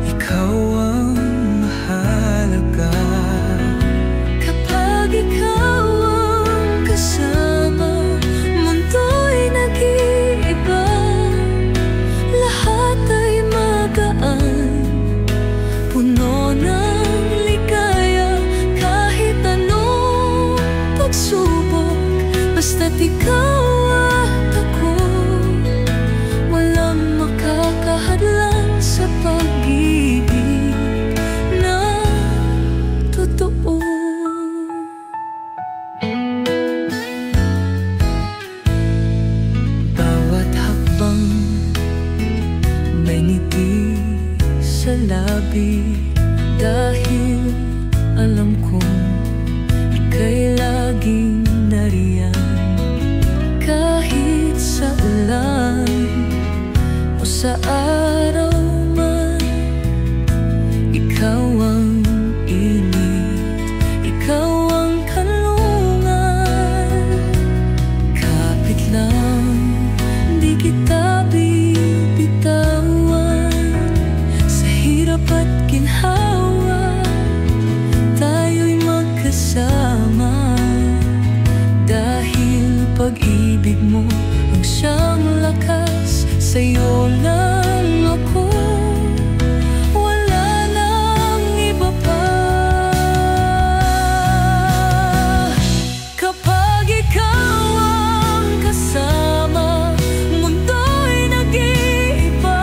ikaw ang mahalaga. Kapag ikaw ang kasama, mundo'y nag-iiba. Lahat ay magaan, puno ng ligaya. Kahit anong pagsubok, basta't ikaw at ako, walang makakahadlang sa pag-ibig na totoo. Bawat hakbang may ngiti sa labi, dahil alam kong ika'y laging nariyan. Kahit sa ulan o sa araw man, ikaw ang init, ikaw ang kanlungan. Kapit lang, di kita bibitawan. Sa hirap at ginhawa, tayo'y magkasama. Dahil pag-ibig mo ang siyang lakas, sa'yo lang ako, wala nang iba pa. Kapag ikaw ang kasama, mundo'y nag-iiba.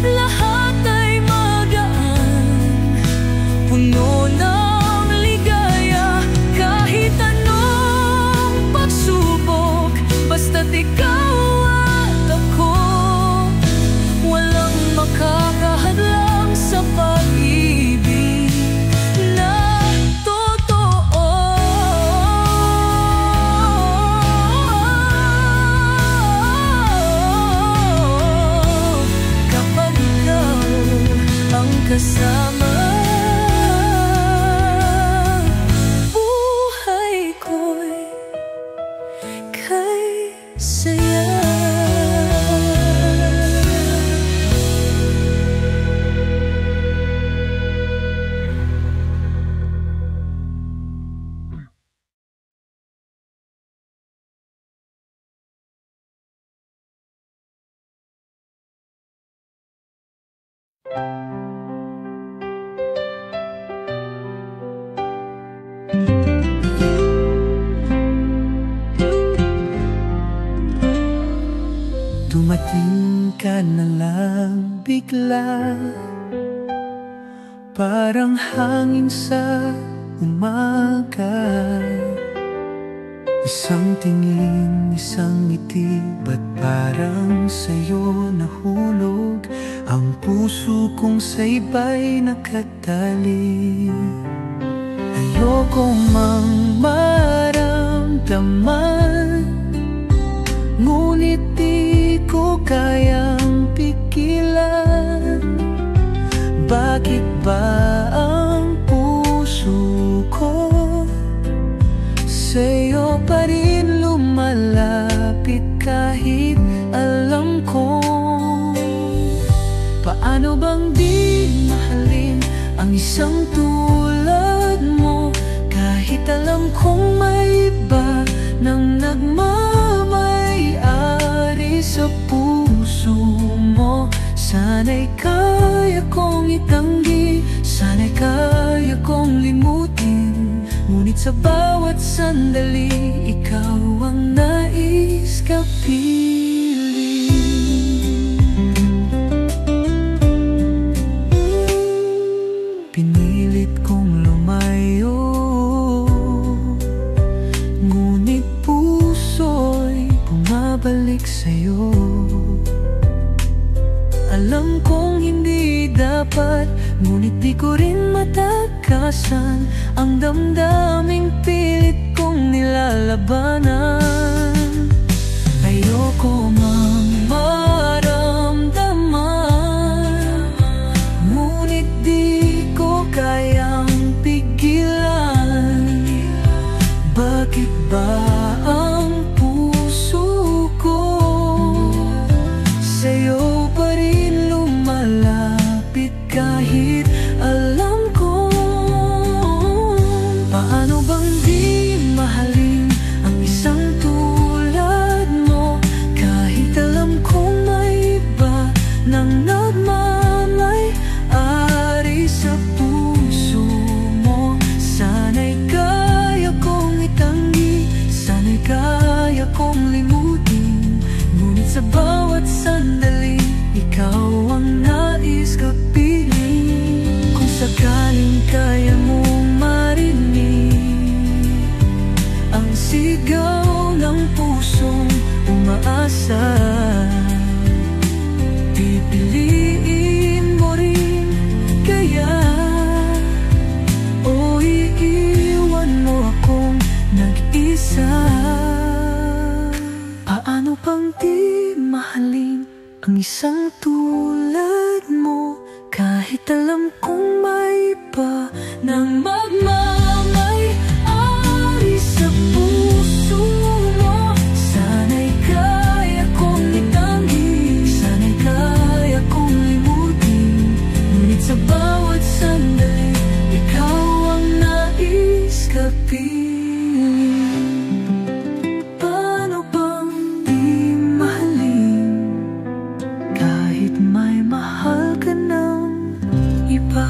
Lahat ay magaan, puno ng ligaya. Kahit anong pagsubok, basta't ikaw at ako, walang makakahadlang sa pag-ibig na totoo. Kapag ikaw ang kasama, buhay ko'y kay saya. Dumating ka na lang bigla, parang hangin sa umaga. Isang tingin, isang ngiti, ba't parang sa'yo nahulog ang puso kong sa iba'y nakatali? Ayoko mang maramdaman, ngunit di ko kayang pigilan. Bakit ba ang puso ko sa'yo pa rin lumalapit kahit alam ko? Paano bang di mahalin ang isang tulad mo, kahit alam kong may iba nang nagmamay-ari sa puso mo? Sana'y kaya kong itanggi, sana'y kaya kong limutin, ngunit sa bawat sandali, ikaw ang nais kapiling. Pinilit kong lumayo, ngunit puso'y bumabalik sa'yo. Alam kong hindi dapat, ngunit di ko rin matakasan ang damdaming pilit kong nilalabanan. Ayoko mang maramdaman, ngunit di ko kayang pigilan. Bakit ba ang puso ko sa'yo pa rin lumalapit kahit alam ko? Paano bang di mahalin ang isang tulad mo, kahit alam kong may iba nang nagmamay-ari sa puso mo? Sana'y kaya kong itanggi, sana'y kaya kong limutin, ngunit sa bawat sandali, ikaw ang nais kapiling. Kung sakaling kaya mong marinig ang sigaw ng pusong umaasa, pipiliin mo rin kaya, o iiwan mo akong nag-isa? Paano bang di mahalin ang isang tulad mo, kahit alam kong may iba nang magmamay-ari sa puso mo? Sana'y kaya kong itanggi, sana'y kaya kong limutin, ngunit sa bawat sandali, ikaw ang nais kapiling. Paano bang di mahalin kahit may mahal ka ng iba?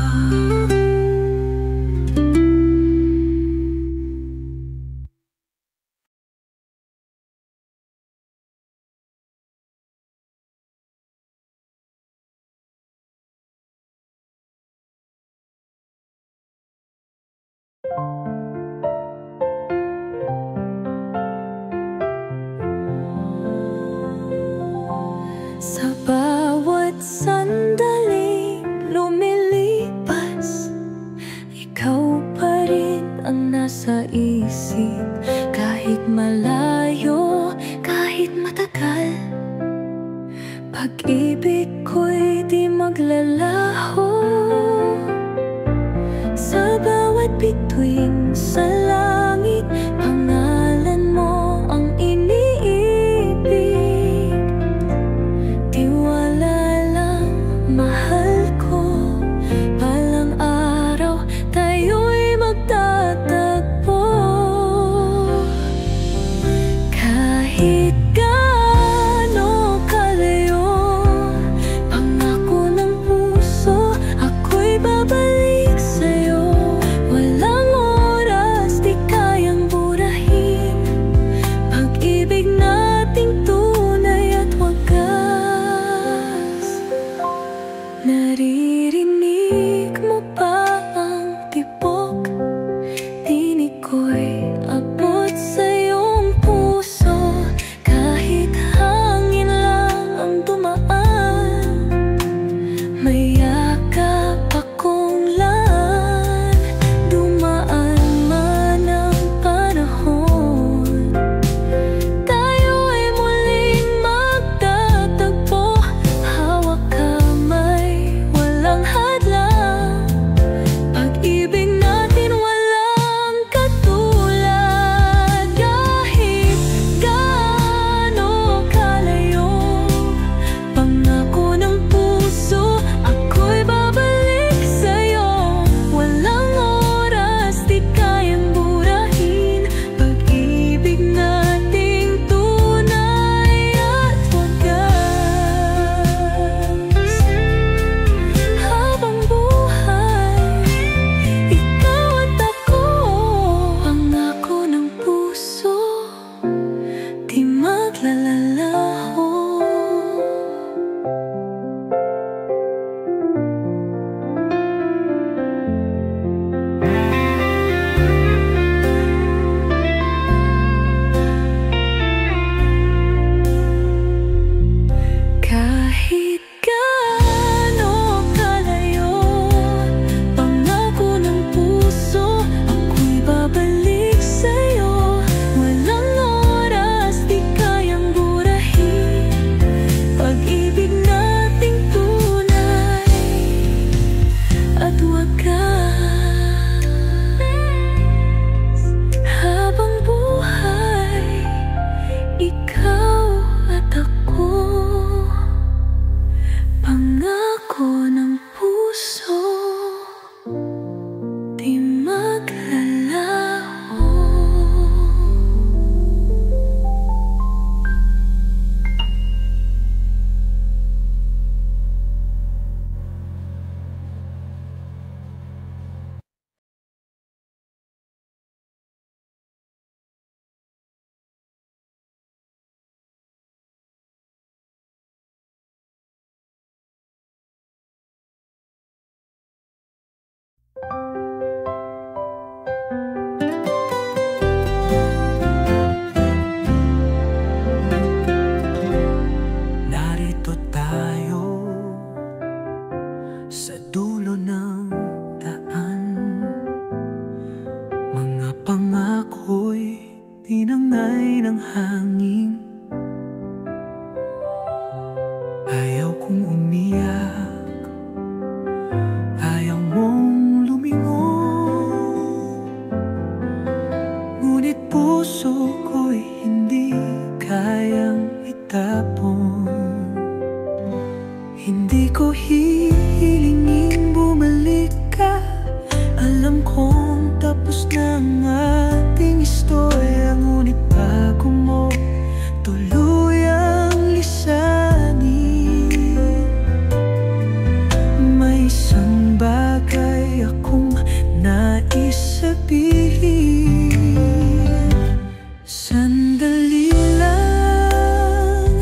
Sa bawat sandali lumilipas, ikaw pa rin ang nasa isip, kahit malayo, kahit matagal. Pag-ibig ko'y di maglalaho, sa bawat bituin sa langit, pangalan mo ang iniibig. Tiwala lang, mahal ko, balang araw tayo'y magtatagpo. naglalalaho. Kahit gaano kalayo, pangako ng puso, ako'y babalik sa'yo. Walang oras, di kayang burahin pag-ibig nating tunay at wagas. Habang buhay, ikaw at ako, pangako ng puso, di maglalaho. Narito tayo sa dulo ng daan. Mga pangako'y tinangay ng hangin. Ayaw kong umiyak, ayaw mong lumingon, ngunit puso ko'y hindi kayang itapon. Hindi ko hihilingin bumalik ka. Alam kong tapos na ang ating istorya, ngunit bago mo tuluyang lisanin, may isang bagay akong nais sabihin. Sandali lang,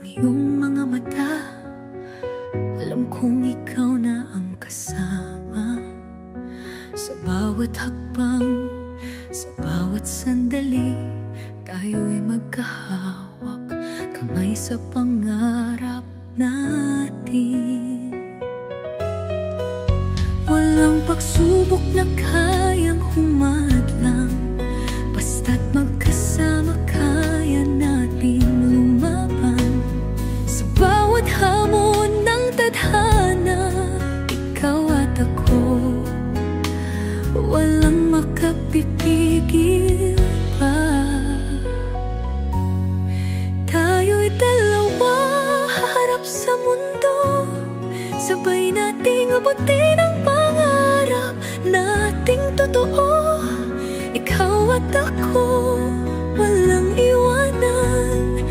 iyong mga mata, alam kong ikaw na ang kasama. Sa bawat hakbang, sa bawat sandali, tayo'y magkahawak, kamay sa pangarap natin. Walang pagsubok na kayang humadlang, basta't magkasama kaya natin lumaban. Sa bawat hamon ng tadhana, ikaw at ako, walang makapipigil pa. Tayo'y dalawa, haharap sa mundo, sabay nating abutin ang pangarap nating totoo. Ikaw at ako, walang iwanan,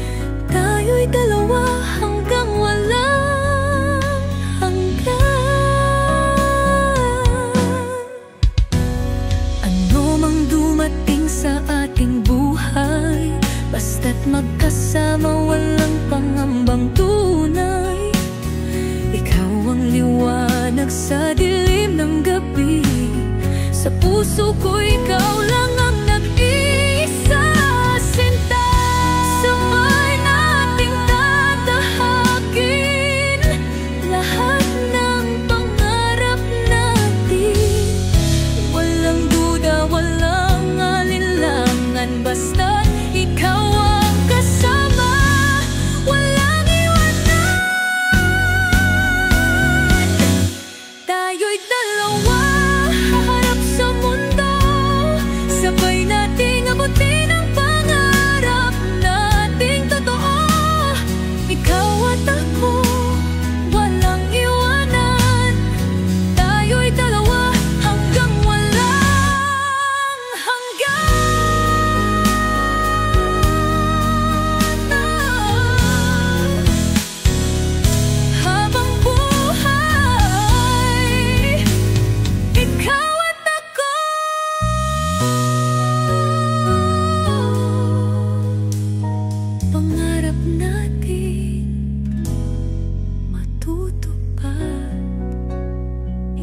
tayo'y dalawa hanggang walang hanggan. Ano mang dumating sa ating buhay, basta't magkasama, walang pangambang tunay. Ikaw ang liwanag sa dilim ng gabi, sa puso ko ikaw lang ang nag-iisa. Sinta, sabay nating tatahakin lahat ng pangarap natin. Walang duda, walang alinlangan, basta't ikaw ang kasama, walang iwanan. Tayo'y dalawa, haharap sa mundo, sabay nating abutin ang pangarap nating totoo. Ikaw at ako, walang iwanan, tayo'y dalawa hanggang walang hanggan. Habang buhay, ikaw at ako, pangarap natin matutupad.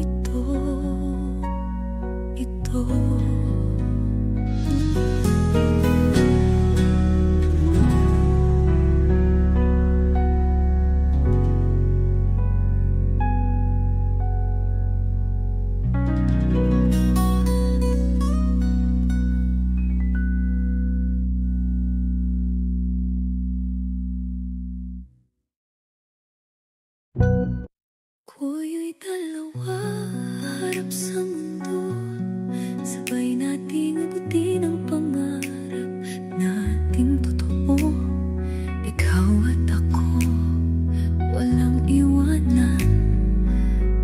Ito Ko'y dalawa, harap sa mundo, sabay nating abutin ang pangarap nating totoo. Ikaw at ako, walang iwanan,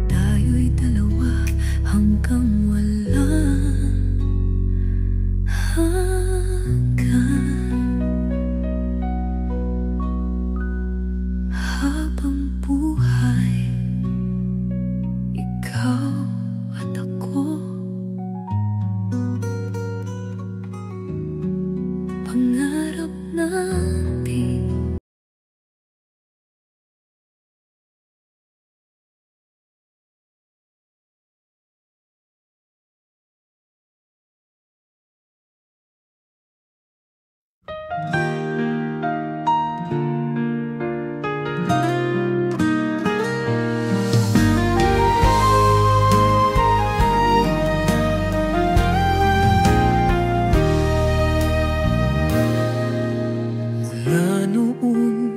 tayo'y dalawa hanggang walang hanggan. Habang buhay, ikaw at ako, pangarap natin. Mula noon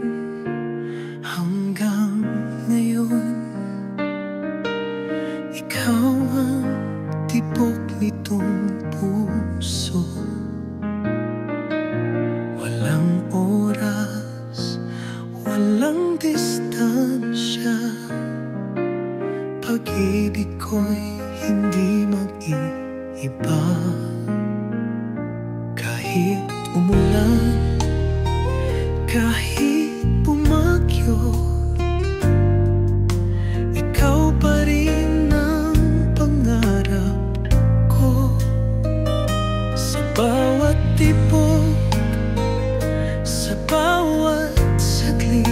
hanggang ngayon, ikaw ang tibok nitong puso. Walang oras, walang distansya, pag-ibig ko'y hindi mag-iiba. Kahit umulan, kahit bumagyo, ikaw pa rin ang pangarap ko. Sa bawat tibok, sa bawat saglit,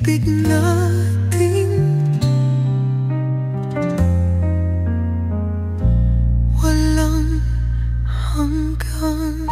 pag-ibig natin walang hanggan.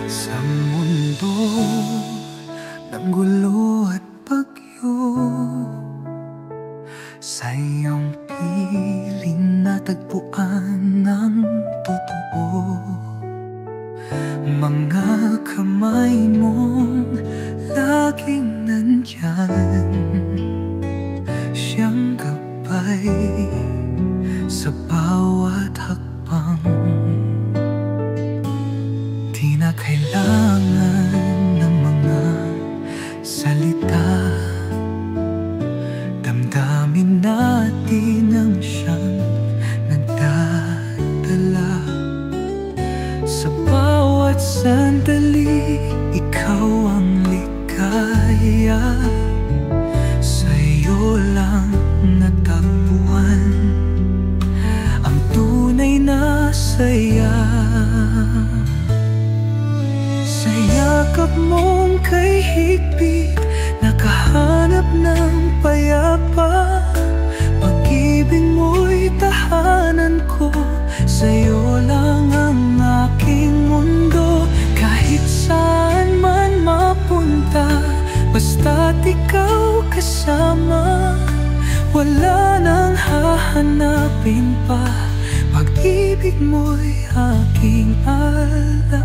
Sa mundo ng gulo at bagyo, sa iyong piling natagpuan ng totoo. Mga kamay mong laging nandyan, siyang gabay sa bawat hakbang. Di na kailangan ng mga salita, damdamin natin ang siyang nagdadala. Sa bawat sandali, ikaw ang ligaya. Sa iyo lang natagpuan ang tunay na saya. Sa yakap mong kay higpit, nakahanap ng payapa. Pag-ibig mo'y tahanan ko, sa'yo lang ang aking mundo. Kahit saan man mapunta, basta't ikaw kasama, wala nang hahanapin pa. Pag-ibig mo'y aking alaala.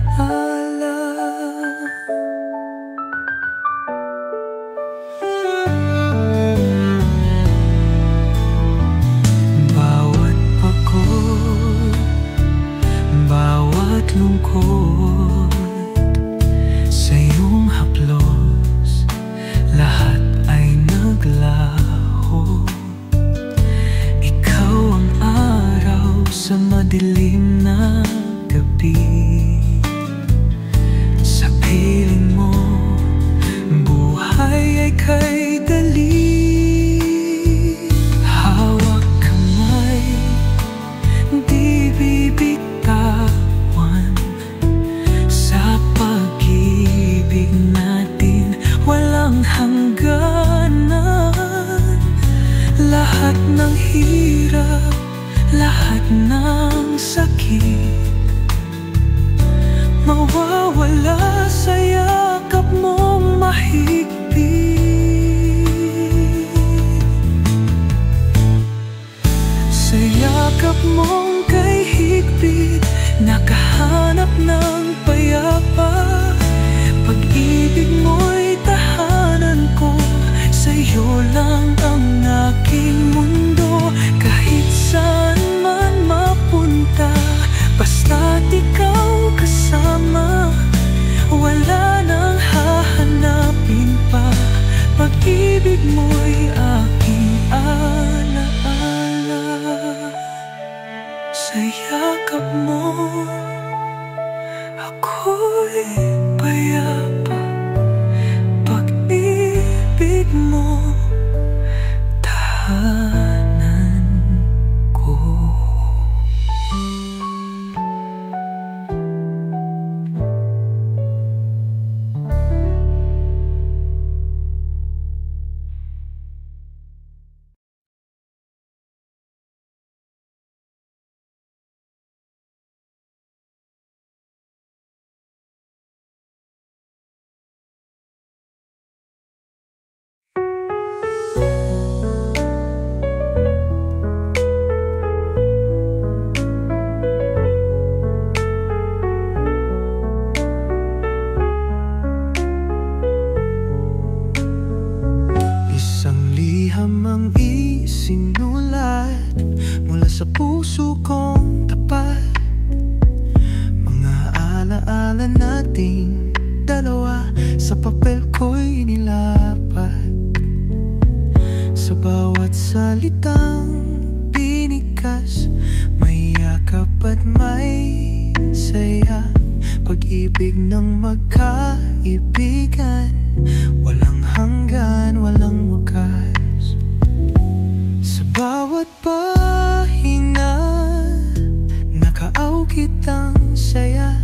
Bawat pagod, bawat lungkot, sa iyong haplos, lahat ay naglaho. Ikaw ang araw sa madilim na gabi. Sa piling mo, buhay ay kay dali. Hawak kamay, di bibitawan. Sa pag-ibig natin, walang hangganan. Lahat ng hirap, lahat ng sakit, mawawala sa yakap mong mahigpit. Sa yakap mong kay higpit, nakahanap ng payapa. Pag-ibig mo'y tahanan ko, sa'yo lang ang aking mundo. Kahit saan man mapunta, basta't ikaw kasama, wala nang hahanapin pa. Pag-ibig mo'y aking alaala. Sa yakap mo, ako'y payapa. Pag-ibig mo, tahanan ko. Ang isinulat mula sa puso ko Sa bawat salitang binikas, may yakap at may saya. Pag-ibig ng magkaibigan, walang hanggan, walang wakas. Sa bawat pahinga, nakaawkit ang saya.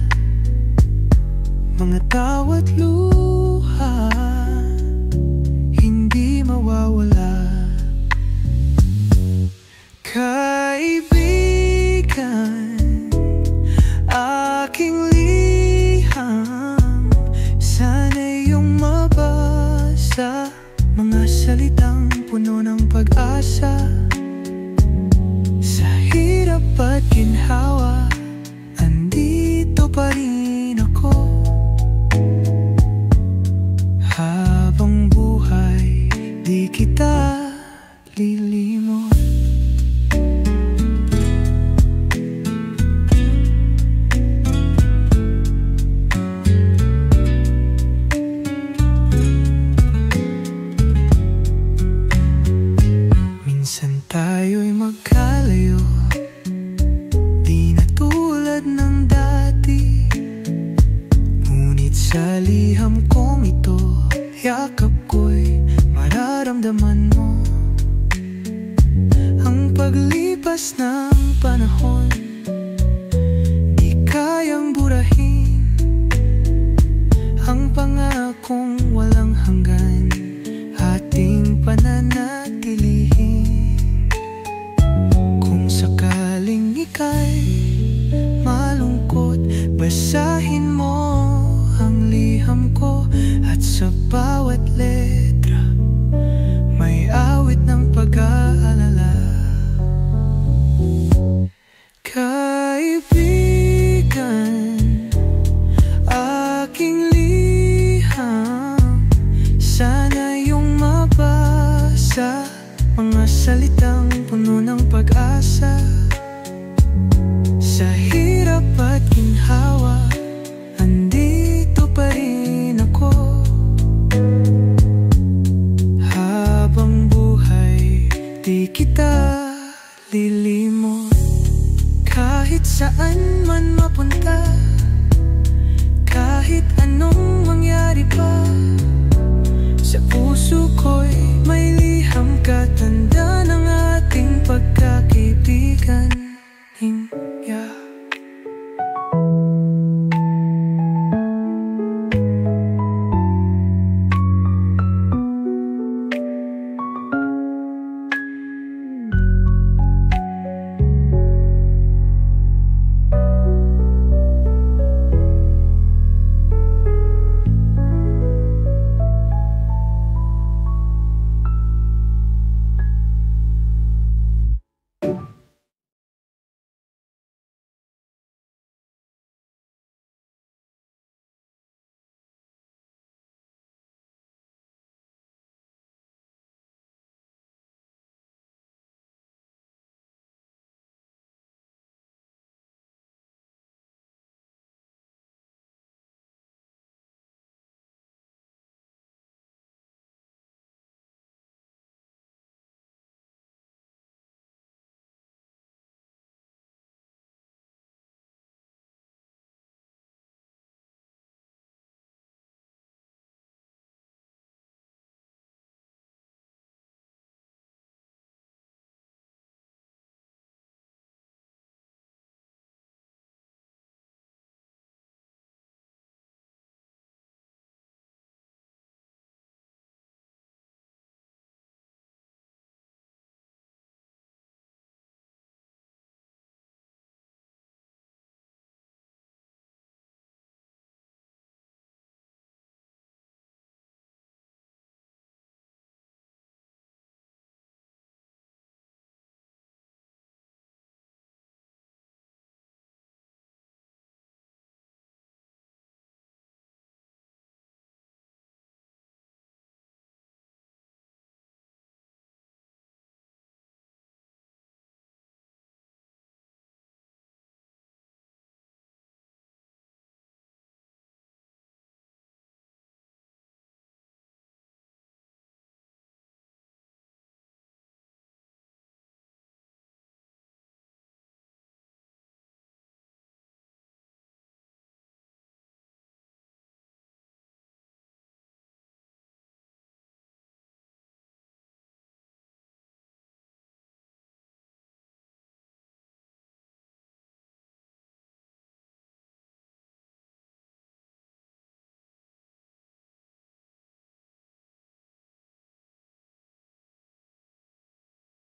Mga tawat luha, hindi mawawala. Kaibigan, aking liham, sana'y iyong mabasa. Mga salitang puno ng pag-asa. Sa hirap at ginhawa, andito pa rin ako. Habang buhay, di kita lilimot. Minsan tayo'y magkalayo, di na tulad ng dati. Ngunit sa liham kong ito, yakap ko'y mararamdaman mo. Ang paglipas ng panahon, di kayang burahin ang pangakong walang hanggan, ating pananatilihin. Kung sakaling ika'y malungkot, basahin mo ang liham ko. At sa bawat letra, may awit ng pag-aalala. Kaibigan, aking liham, sana iyong mabasa. Mga salitang puno ng pag-asa. Sa hirap at ginhawa, andito pa rin ako. Habang buhay, di kita lilimot. Kahit saan man mapunta, kahit anong mangyari pa, sa puso ko'y may